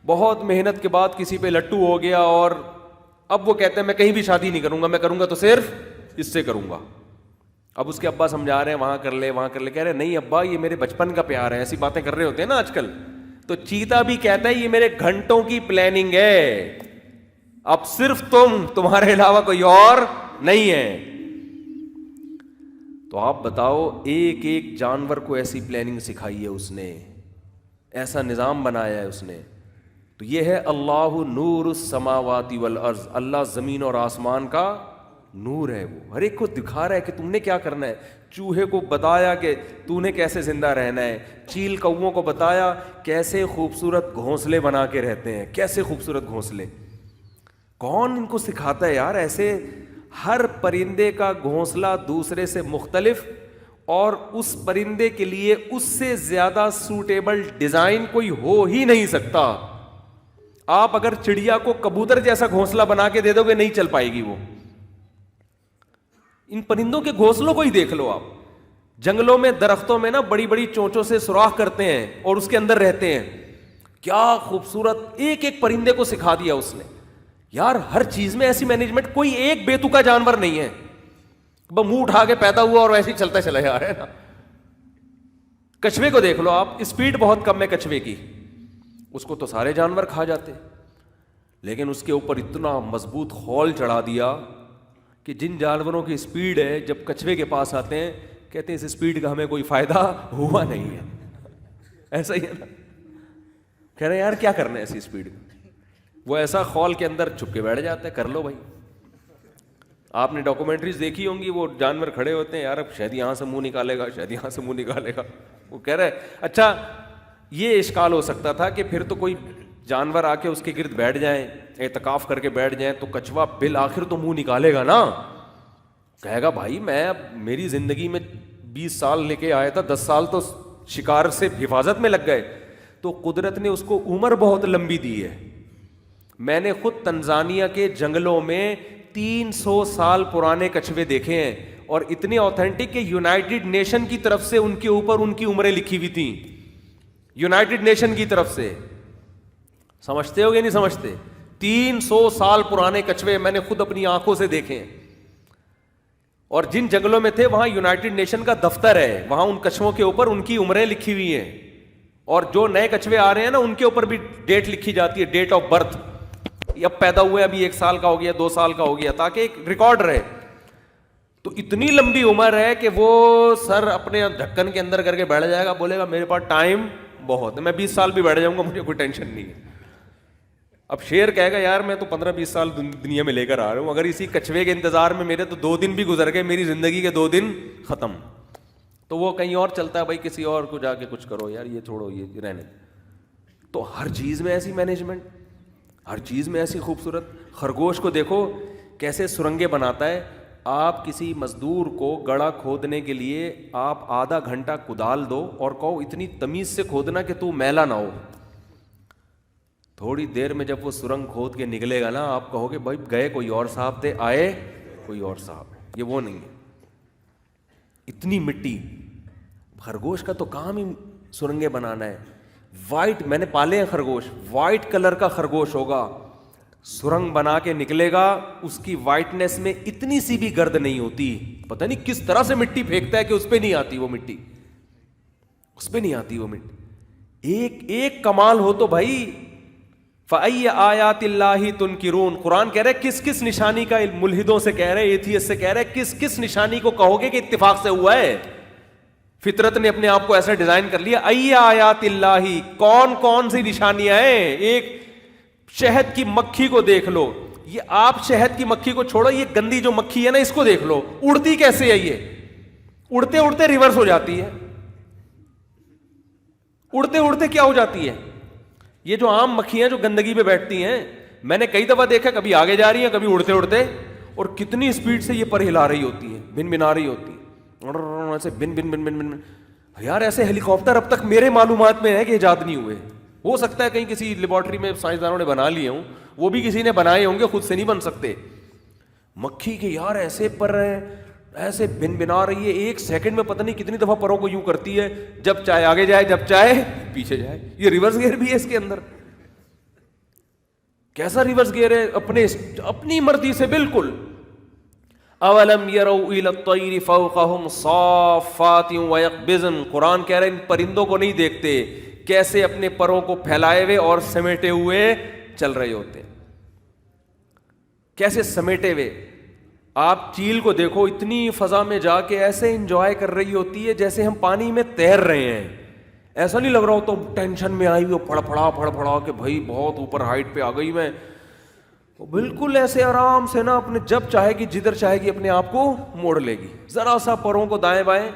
بہت محنت کے بعد کسی پہ لٹو ہو گیا, اور اب وہ کہتے ہیں میں کہیں بھی شادی نہیں کروں گا, میں کروں گا تو صرف اس سے کروں گا. اب اس کے ابا سمجھا رہے ہیں وہاں کر لے وہاں کر لے, کہہ رہے نہیں ابا یہ میرے بچپن کا پیار ہے, ایسی باتیں کر رہے ہوتے ہیں نا آج کل. تو چیتا بھی کہتا ہے یہ میرے گھنٹوں کی پلاننگ ہے, اب صرف تمہارے علاوہ کوئی اور نہیں ہے. تو آپ بتاؤ, ایک ایک جانور کو ایسی پلاننگ سکھائی ہے اس نے, ایسا نظام بنایا ہے اس نے. تو یہ ہے اللہ نور السماوات والارض, اللہ زمین اور آسمان کا نور ہے. وہ ہر ایک کو دکھا رہا ہے کہ تم نے کیا کرنا ہے. چوہے کو بتایا کہ تو نے کیسے زندہ رہنا ہے, چیل کووں کو بتایا کیسے خوبصورت گھونسلے بنا کے رہتے ہیں, کیسے خوبصورت گھونسلے. کون ان کو سکھاتا ہے یار ایسے؟ ہر پرندے کا گھونسلہ دوسرے سے مختلف, اور اس پرندے کے لیے اس سے زیادہ سوٹیبل ڈیزائن کوئی ہو ہی نہیں سکتا. آپ اگر چڑیا کو کبوتر جیسا گھونسلہ بنا کے دے دو گے نہیں چل پائے گی وہ. ان پرندوں کے گھونسلوں کو ہی دیکھ لو آپ, جنگلوں میں درختوں میں نا بڑی بڑی چونچوں سے سوراخ کرتے ہیں اور اس کے اندر رہتے ہیں. کیا خوبصورت, ایک ایک پرندے کو سکھا دیا اس نے. یار ہر چیز میں ایسی مینجمنٹ, کوئی ایک بے تکا جانور نہیں ہے منہ اٹھا کے پیدا ہوا اور ایسے ہی چلتا چلا جا رہا ہے نا. کچھوے کو دیکھ لو آپ, اسپیڈ بہت کم ہے کچھوے کی, اس کو تو سارے جانور کھا جاتے, لیکن اس کے اوپر اتنا مضبوط خول چڑھا دیا کہ جن جانوروں کی اسپیڈ ہے جب کچھوے کے پاس آتے ہیں کہتے ہیں اس اسپیڈ کا ہمیں کوئی فائدہ ہوا نہیں ہے. ایسا ہی ہے نا, کہہ رہے ہیں یار کیا کرنا ہے ایسی اسپیڈ. وہ ایسا خول کے اندر چھپ کے بیٹھ جاتا ہے, کر لو بھائی. آپ نے ڈاکومنٹریز دیکھی ہوں گی, وہ جانور کھڑے ہوتے ہیں, یار اب شاید یہاں سے منہ نکالے گا, شاید یہاں سے منہ نکالے گا. وہ کہہ رہے اچھا یہ اشکال ہو سکتا تھا کہ پھر تو کوئی جانور آ کے اس کے گرد بیٹھ جائیں, اعتکاف کر کے بیٹھ جائیں, تو کچھوا بالآخر تو منہ نکالے گا نا, کہے گا بھائی میں اب میری زندگی میں 20 سال لے کے آیا تھا, 10 سال تو شکار سے حفاظت میں لگ گئے. تو قدرت نے اس کو عمر بہت لمبی دی ہے. میں نے خود تنزانیہ کے جنگلوں میں 300 سال پرانے کچھوے دیکھے ہیں, اور اتنی آتھینٹک کہ یونائٹڈ نیشن کی طرف سے ان کے اوپر ان کی عمریں لکھی ہوئی تھیں, یونائٹڈ نیشن کی طرف سے. سمجھتے ہو یا نہیں سمجھتے؟ 300 سال پرانے کچھوے میں نے خود اپنی آنکھوں سے دیکھے ہیں, اور جن جنگلوں میں تھے وہاں یونائٹڈ نیشن کا دفتر ہے, وہاں ان کچھووں کے اوپر ان کی عمریں لکھی ہوئی ہیں, اور جو نئے کچھوے آ رہے ہیں نا ان کے اوپر بھی ڈیٹ لکھی جاتی ہے, ڈیٹ آف برتھ, اب پیدا ہوئے ابھی 1 سال کا ہو گیا, 2 سال کا ہو گیا, تاکہ ایک ریکارڈ رہے. تو اتنی لمبی عمر ہے کہ وہ سر اپنے ڈھکن کے اندر کر کے بیٹھ جائے گا, بولے گا میرے پاس ٹائم بہت ہے, میں 20 سال بھی بیٹھ جاؤں گا, مجھے کوئی ٹینشن نہیں ہے. اب شیر کہے گا یار میں تو 15-20 سال دنیا میں لے کر آ رہا ہوں, اگر اسی کچھوے کے انتظار میں میرے تو 2 دن بھی گزر گئے, میری زندگی کے 2 دن ختم. تو وہ کہیں اور چلتا ہے, بھائی کسی اور کو جا کے کچھ کرو یار, یہ چھوڑو, یہ رہنے. تو ہر چیز میں ایسی مینجمنٹ, ہر چیز میں ایسی خوبصورت. خرگوش کو دیکھو کیسے سرنگیں بناتا ہے. آپ کسی مزدور کو گڑھا کھودنے کے لیے آپ آدھا گھنٹہ کدال دو اور کہو اتنی تمیز سے کھودنا کہ تو میلا نہ ہو, تھوڑی دیر میں جب وہ سرنگ کھود کے نکلے گا نا, آپ کہو گے بھائی گئے کوئی اور صاحب تھے, آئے کوئی اور صاحب. یہ وہ نہیں ہے, اتنی مٹی. خرگوش کا تو کام ہی سرنگیں بنانا ہے. وائٹ, میں نے پالے ہیں خرگوش, وائٹ کلر کا خرگوش ہوگا, سرنگ بنا کے نکلے گا, اس کی وائٹنس میں اتنی سی بھی گرد نہیں ہوتی. پتہ نہیں کس طرح سے مٹی پھینکتا ہے کہ اس پہ نہیں آتی وہ مٹی, اس پہ نہیں آتی وہ مٹی. ایک کمال ہو تو بھائی فَأَيَّ آیَاتِ اللَّهِ تُنْكِرُونَ. قرآن کہہ رہے کس کس نشانی کا, ملحدوں سے کہہ رہے, ایتھیسٹ سے کہہ رہے, کس کس نشانی کو کہو گے کہ اتفاق سے ہوا ہے. فطرت نے اپنے آپ کو ایسا ڈیزائن کر لیا. اَيَّ آیَاتِ اللَّهِ, کون کون سی نشانیاں ہیں. ایک شہد کی مکھی کو دیکھ لو, یہ آپ شہد کی مکھی کو چھوڑو, یہ گندی جو مکھی ہے نا اس کو دیکھ لو, اڑتی کیسے ہے, یہ اڑتے اڑتے ریورس ہو جاتی ہے, اڑتے اڑتے کیا ہو جاتی ہے. یہ جو عام مکھیاں جو گندگی پہ بیٹھتی ہیں, میں نے کئی دفعہ دیکھا, کبھی آگے جا رہی ہیں کبھی اڑتے اڑتے, اور کتنی اسپیڈ سے یہ پر ہلا رہی ہوتی ہیں, بن بنا رہی ہوتی ہیں, ایسے بن بن بن بن بن. یار ایسے ہیلی کاپٹر اب تک میرے معلومات میں ہے کہ ایجاد نہیں ہوئے. ہو سکتا ہے کہیں کسی لیبارٹری میں سائنسدانوں نے بنا لیے ہوں, وہ بھی کسی نے بنائے ہوں گے, خود سے نہیں بن سکتے. مکھی کے یار ایسے پر ہیں, ایسے بن بنا رہی ہے, 1 سیکنڈ میں پتہ نہیں کتنی دفعہ پروں کو یوں کرتی ہے, جب چاہے آگے جائے, جب چاہے پیچھے جائے. یہ ریورس گیئر بھی ہے اس کے اندر. کیسا ریورس گیئر ہے, اپنی مرضی سے بالکل. اولم یروا الی الطیر فوقہم صافات ویقبضن. قرآن کہہ رہے ہیں ان پرندوں کو نہیں دیکھتے کیسے اپنے پروں کو پھیلائے ہوئے اور سمیٹے ہوئے چل رہے ہوتے, کیسے سمیٹے ہوئے. آپ چیل کو دیکھو, اتنی فضا میں جا کے ایسے انجوائے کر رہی ہوتی ہے جیسے ہم پانی میں تیر رہے ہیں. ایسا نہیں لگ رہا ہو تو ٹینشن میں آئی ہوئی پھڑ پھڑا کہ بھائی بہت اوپر ہائٹ پہ آ گئی میں. بالکل ایسے آرام سے نا, اپنے جب چاہے گی جدھر چاہے گی اپنے آپ کو موڑ لے گی, ذرا سا پروں کو دائیں بائیں.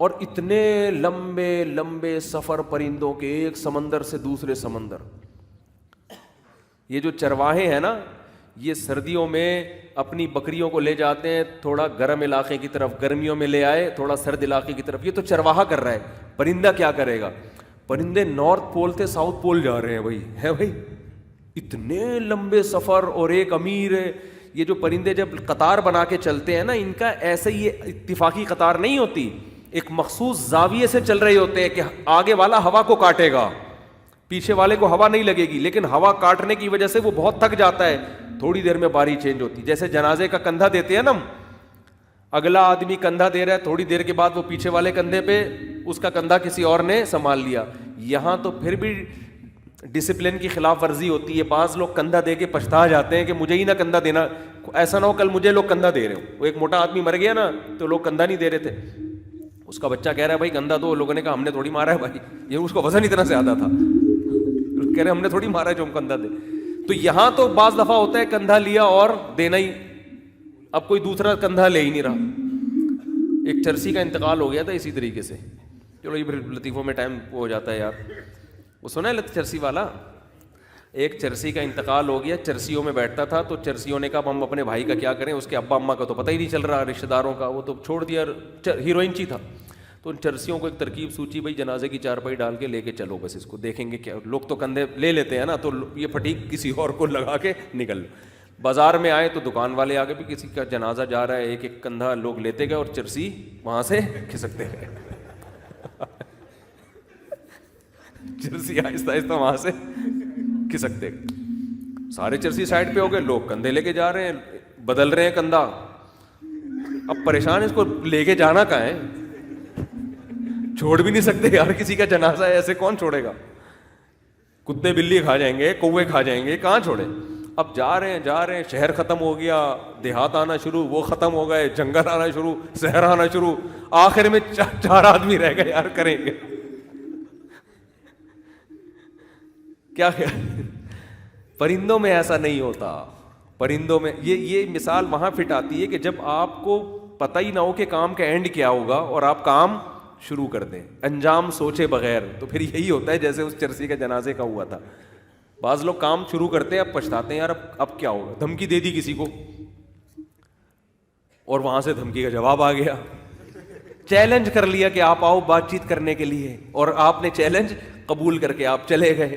اور اتنے لمبے لمبے سفر پرندوں کے, ایک سمندر سے دوسرے سمندر. یہ جو چرواہے ہیں نا, یہ سردیوں میں اپنی بکریوں کو لے جاتے ہیں تھوڑا گرم علاقے کی طرف, گرمیوں میں لے آئے تھوڑا سرد علاقے کی طرف. یہ تو چرواہا کر رہا ہے, پرندہ کیا کرے گا. پرندے نارتھ پول سے ساؤتھ پول جا رہے ہیں بھائی, ہے بھائی اتنے لمبے سفر. اور ایک امیر ہے, یہ جو پرندے جب قطار بنا کے چلتے ہیں نا, ان کا ایسے ہی اتفاقی قطار نہیں ہوتی, ایک مخصوص زاویے سے چل رہے ہوتے ہیں کہ آگے والا ہوا کو کاٹے گا, پیچھے والے کو ہوا نہیں لگے گی, لیکن ہوا کاٹنے کی وجہ سے وہ بہت تھک جاتا ہے. تھوڑی دیر میں باری چینج ہوتی, جیسے جنازے کا کندھا دیتے ہیں نا, اگلا آدمی کندھا دے رہا ہے, تھوڑی دیر کے بعد وہ پیچھے والے کندھے پہ اس کا کندھا کسی اور نے سنبھال لیا. یہاں تو پھر بھی ڈسپلن کی خلاف ورزی ہوتی ہے, بعض لوگ کندھا دے کے پچھتا جاتے ہیں کہ مجھے ہی نہ کندھا دینا, ایسا نہ ہو کل مجھے لوگ کندھا دے رہے ہو. وہ ایک موٹا آدمی مر گیا نا تو لوگ کندھا نہیں دے رہے تھے, اس کا بچہ کہہ رہا ہے بھائی کندھا دو, لوگوں نے کہا ہم نے تھوڑی مارا ہے بھائی, یہ اس کو وزن اتنا سے آتا تھا, کہہ رہے ہم نے تھوڑی مارا ہے جو ہم کندھا دے. تو یہاں تو بعض دفعہ ہوتا ہے کندھا لیا اور دینا ہی, اب کوئی دوسرا کندھا لے ہی نہیں رہا. ایک چرسی کا انتقال ہو گیا تھا اسی طریقے سے. چلو یہ پھر لطیفوں میں ٹائم ہو جاتا ہے یار. وہ سنا ہے چرسی والا, ایک چرسی کا انتقال ہو گیا, چرسیوں میں بیٹھتا تھا, تو چرسیوں نے کہا ہم اپنے بھائی کا کیا کریں, اس کے ابا اماں کا تو پتہ ہی نہیں چل رہا, رشتہ داروں کا, وہ تو چھوڑ دیا, ہیروئن چی تھا. تو ان چرسیوں کو ایک ترکیب سوچی, بھائی جنازے کی چارپائی ڈال کے لے کے چلو, بس اس کو دیکھیں گے کیا, لوگ تو کندھے لے لیتے ہیں نا, تو یہ پھٹیک کسی اور کو لگا کے نکل. بازار میں آئے تو دکان والے آگے بھی کسی کا جنازہ جا رہا ہے، ایک ایک کندھا لوگ لیتے گئے اور چرسی وہاں سے کھسکتے گئے، چرسی آہستہ آہستہ وہاں سے کھسکتے گئے، سارے چرسی سائڈ پہ ہو گئے، لوگ کندھے لے کے جا رہے ہیں، بدل رہے ہیں کندھا، اب پریشان، اس کو لے کے جانا کہاں ہے، چھوڑ بھی نہیں سکتے یار، کسی کا جنازہ ہے ایسے کون چھوڑے گا، کتے بلی کھا جائیں گے، کوے کھا جائیں گے، کہاں چھوڑے. اب جا رہے ہیں، شہر ختم ہو گیا، دیہات آنا شروع، وہ ختم ہو گئے، جنگل آنا شروع، شہر آنا شروع، آخر میں 4 آدمی رہ گئے، یار کریں گے کیا. پرندوں میں ایسا نہیں ہوتا، پرندوں میں یہ مثال وہاں فٹ آتی ہے کہ جب آپ کو پتہ ہی نہ ہو کہ کام کا اینڈ کیا ہوگا اور آپ کام شروع کر دیں انجام سوچے بغیر، تو پھر یہی ہوتا ہے جیسے اس چرسی کے جنازے کا ہوا تھا. بعض لوگ کام شروع کرتے ہیں، اب پچھتاتے ہیں یار اب کیا ہوگا، دھمکی دے دی کسی کو اور وہاں سے دھمکی کا جواب آ گیا، چیلنج کر لیا کہ آپ آؤ بات چیت کرنے کے لیے، اور آپ نے چیلنج قبول کر کے آپ چلے گئے،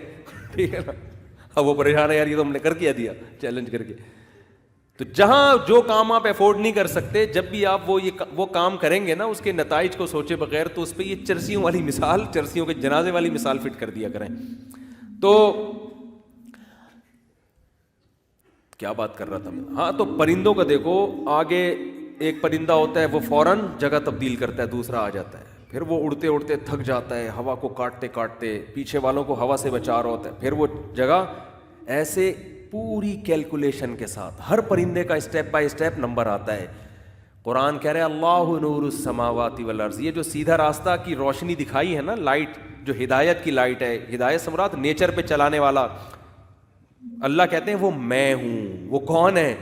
ٹھیک ہے نا. اب وہ پریشان ہے یار یہ تو ہم نے کر کے دیا چیلنج کر کے. تو جہاں جو کام آپ افورڈ نہیں کر سکتے، جب بھی آپ وہ کام کریں گے نا، اس کے نتائج کو سوچے بغیر، تو اس پہ یہ چرسیوں والی مثال، چرسیوں کے جنازے والی مثال فٹ کر دیا کریں. تو کیا بات کر رہا تھا میں، ہاں، تو پرندوں کا دیکھو، آگے ایک پرندہ ہوتا ہے وہ فوراً جگہ تبدیل کرتا ہے، دوسرا آ جاتا ہے، پھر وہ اڑتے اڑتے تھک جاتا ہے، ہوا کو کاٹتے کاٹتے، پیچھے والوں کو ہوا سے بچا رہا ہوتا ہے، پھر وہ جگہ، ایسے پوری کیلکولیشن کے ساتھ ہر پرندے کا اسٹیپ بائی اسٹیپ نمبر آتا ہے. قرآن کہہ رہے اللہ نور السماوات والارض، یہ جو سیدھا راستہ کی روشنی دکھائی ہے نا، لائٹ جو ہدایت کی لائٹ ہے، ہدایت سے مراد نیچر پہ چلانے والا، اللہ کہتے ہیں وہ میں ہوں. وہ کون ہے؟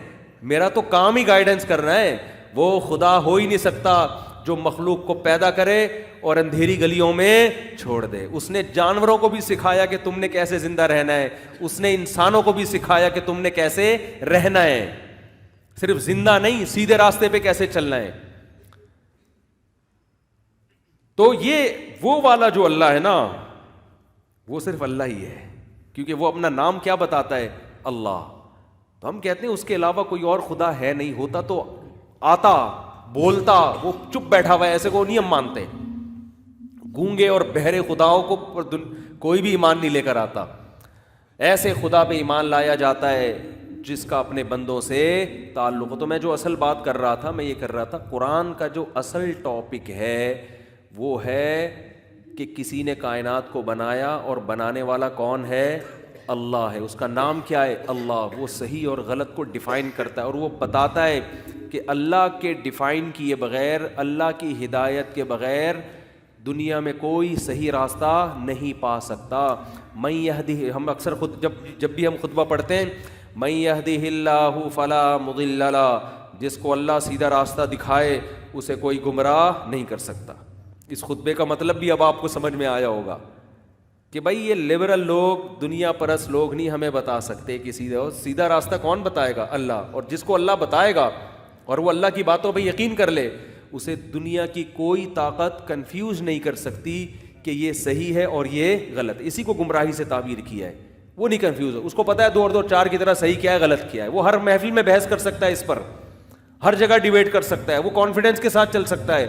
میرا تو کام ہی گائیڈنس کرنا ہے. وہ خدا ہو ہی نہیں سکتا جو مخلوق کو پیدا کرے اور اندھیری گلیوں میں چھوڑ دے. اس نے جانوروں کو بھی سکھایا کہ تم نے کیسے زندہ رہنا ہے، اس نے انسانوں کو بھی سکھایا کہ تم نے کیسے رہنا ہے، صرف زندہ نہیں، سیدھے راستے پہ کیسے چلنا ہے. تو یہ وہ والا جو اللہ ہے نا، وہ صرف اللہ ہی ہے، کیونکہ وہ اپنا نام کیا بتاتا ہے؟ اللہ. تو ہم کہتے ہیں اس کے علاوہ کوئی اور خدا ہے نہیں، ہوتا تو آتا، بولتا، وہ چپ بیٹھا ہوا ہے، ایسے کو نہیں ہم مانتے. گونگے اور بہرے خداؤں کو کوئی بھی ایمان نہیں لے کر آتا. ایسے خدا پہ ایمان لایا جاتا ہے جس کا اپنے بندوں سے تعلق ہو. تو میں جو اصل بات کر رہا تھا، میں یہ کر رہا تھا، قرآن کا جو اصل ٹاپک ہے وہ ہے کہ کسی نے کائنات کو بنایا اور بنانے والا کون ہے؟ اللہ ہے. اس کا نام کیا ہے؟ اللہ. وہ صحیح اور غلط کو ڈیفائن کرتا ہے، اور وہ بتاتا ہے کہ اللہ کے ڈیفائن کیے بغیر، اللہ کی ہدایت کے بغیر دنیا میں کوئی صحیح راستہ نہیں پا سکتا. من یہدہ، ہم اکثر جب بھی ہم خطبہ پڑھتے ہیں، من یہدہ اللہ فلا مضل لہ، جس کو اللہ سیدھا راستہ دکھائے اسے کوئی گمراہ نہیں کر سکتا. اس خطبے کا مطلب بھی اب آپ کو سمجھ میں آیا ہوگا کہ بھائی یہ لبرل لوگ، دنیا پرست لوگ نہیں ہمیں بتا سکتے کہ سیدھا راستہ کون بتائے گا؟ اللہ. اور جس کو اللہ بتائے گا اور وہ اللہ کی باتوں پہ یقین کر لے، اسے دنیا کی کوئی طاقت کنفیوز نہیں کر سکتی کہ یہ صحیح ہے اور یہ غلط. اسی کو گمراہی سے تعبیر کیا ہے. وہ نہیں کنفیوز ہے، اس کو پتا ہے 2 اور 2 4 کی طرح صحیح کیا ہے غلط کیا ہے. وہ ہر محفل میں بحث کر سکتا ہے، اس پر ہر جگہ ڈیبیٹ کر سکتا ہے، وہ کانفیڈنس کے ساتھ چل سکتا ہے.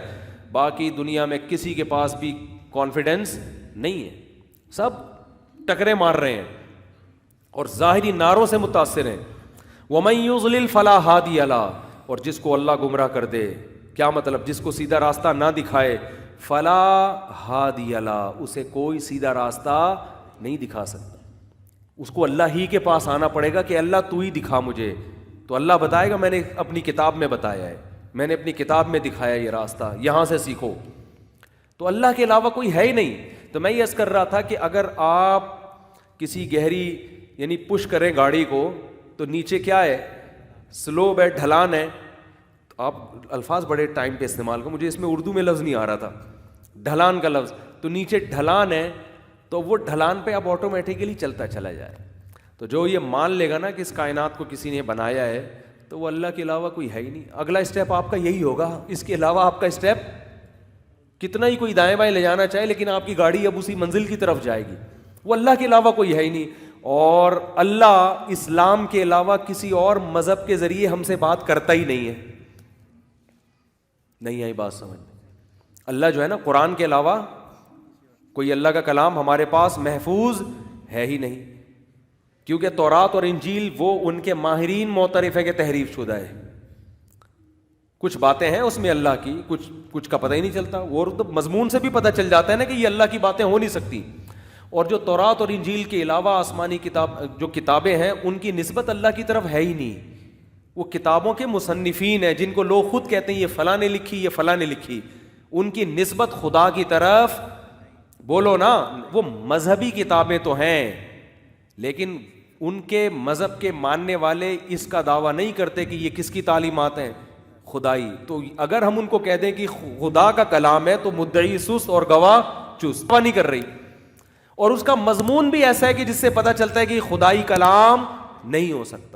باقی دنیا میں کسی کے پاس بھی کانفیڈنس نہیں ہے، سب ٹکرے مار رہے ہیں اور ظاہری نعروں سے متاثر ہیں. وَمَن يُضْلِلْ فَلَا هَادِيَ لَهُ، اور جس کو اللہ گمراہ کر دے، کیا مطلب؟ جس کو سیدھا راستہ نہ دکھائے، فَلَا هَادِيَ لَهُ، اسے کوئی سیدھا راستہ نہیں دکھا سکتا. اس کو اللہ ہی کے پاس آنا پڑے گا کہ اللہ تو ہی دکھا مجھے. تو اللہ بتائے گا میں نے اپنی کتاب میں بتایا ہے، میں نے اپنی کتاب میں دکھایا یہ راستہ، یہاں سے سیکھو. تو اللہ کے علاوہ کوئی ہے ہی نہیں. تو میں یہ عرض کر رہا تھا کہ اگر آپ کسی گہری یعنی پش کریں گاڑی کو تو نیچے کیا ہے؟ سلو بیٹ، ڈھلان ہے. تو آپ الفاظ بڑے ٹائم پہ استعمال کرو، مجھے اس میں اردو میں لفظ نہیں آ رہا تھا، ڈھلان کا لفظ. تو نیچے ڈھلان ہے تو وہ ڈھلان پہ اب آٹومیٹیکلی چلتا چلا جائے. تو جو یہ مان لے گا نا کہ اس کائنات کو کسی نے بنایا ہے تو وہ اللہ کے علاوہ کوئی ہے ہی نہیں. اگلا اسٹیپ آپ کا یہی ہوگا، اس کے علاوہ آپ کا اسٹیپ کتنا ہی کوئی دائیں بائیں لے جانا چاہے، لیکن آپ کی گاڑی اب اسی منزل کی طرف جائے گی. وہ اللہ کے علاوہ کوئی ہے ہی نہیں. اور اللہ اسلام کے علاوہ کسی اور مذہب کے ذریعے ہم سے بات کرتا ہی نہیں ہے. نہیں آئی بات سمجھ؟ اللہ جو ہے نا قرآن کے علاوہ کوئی اللہ کا کلام ہمارے پاس محفوظ ہے ہی نہیں, کیونکہ تورات اور انجیل وہ ان کے ماہرین معترف ہے کہ تحریف شدہ ہے. کچھ باتیں ہیں اس میں اللہ کی, کچھ کا پتہ ہی نہیں چلتا, وہ تو مضمون سے بھی پتہ چل جاتا ہے نا کہ یہ اللہ کی باتیں ہو نہیں سکتی. اور جو تورات اور انجیل کے علاوہ آسمانی جو کتابیں ہیں ان کی نسبت اللہ کی طرف ہے ہی نہیں. وہ کتابوں کے مصنفین ہیں جن کو لوگ خود کہتے ہیں یہ فلاں نے لکھی, یہ فلاں نے لکھی, ان کی نسبت خدا کی طرف بولو نا. وہ مذہبی کتابیں تو ہیں لیکن ان کے مذہب کے ماننے والے اس کا دعویٰ نہیں کرتے کہ یہ کس کی تعلیمات ہیں, خدائی. تو اگر ہم ان کو کہہ دیں کہ خدا کا کلام ہے تو مدعی سست اور گواہ چست نہیں کر رہی, اور اس کا مضمون بھی ایسا ہے کہ جس سے پتہ چلتا ہے کہ خدائی کلام نہیں ہو سکتا.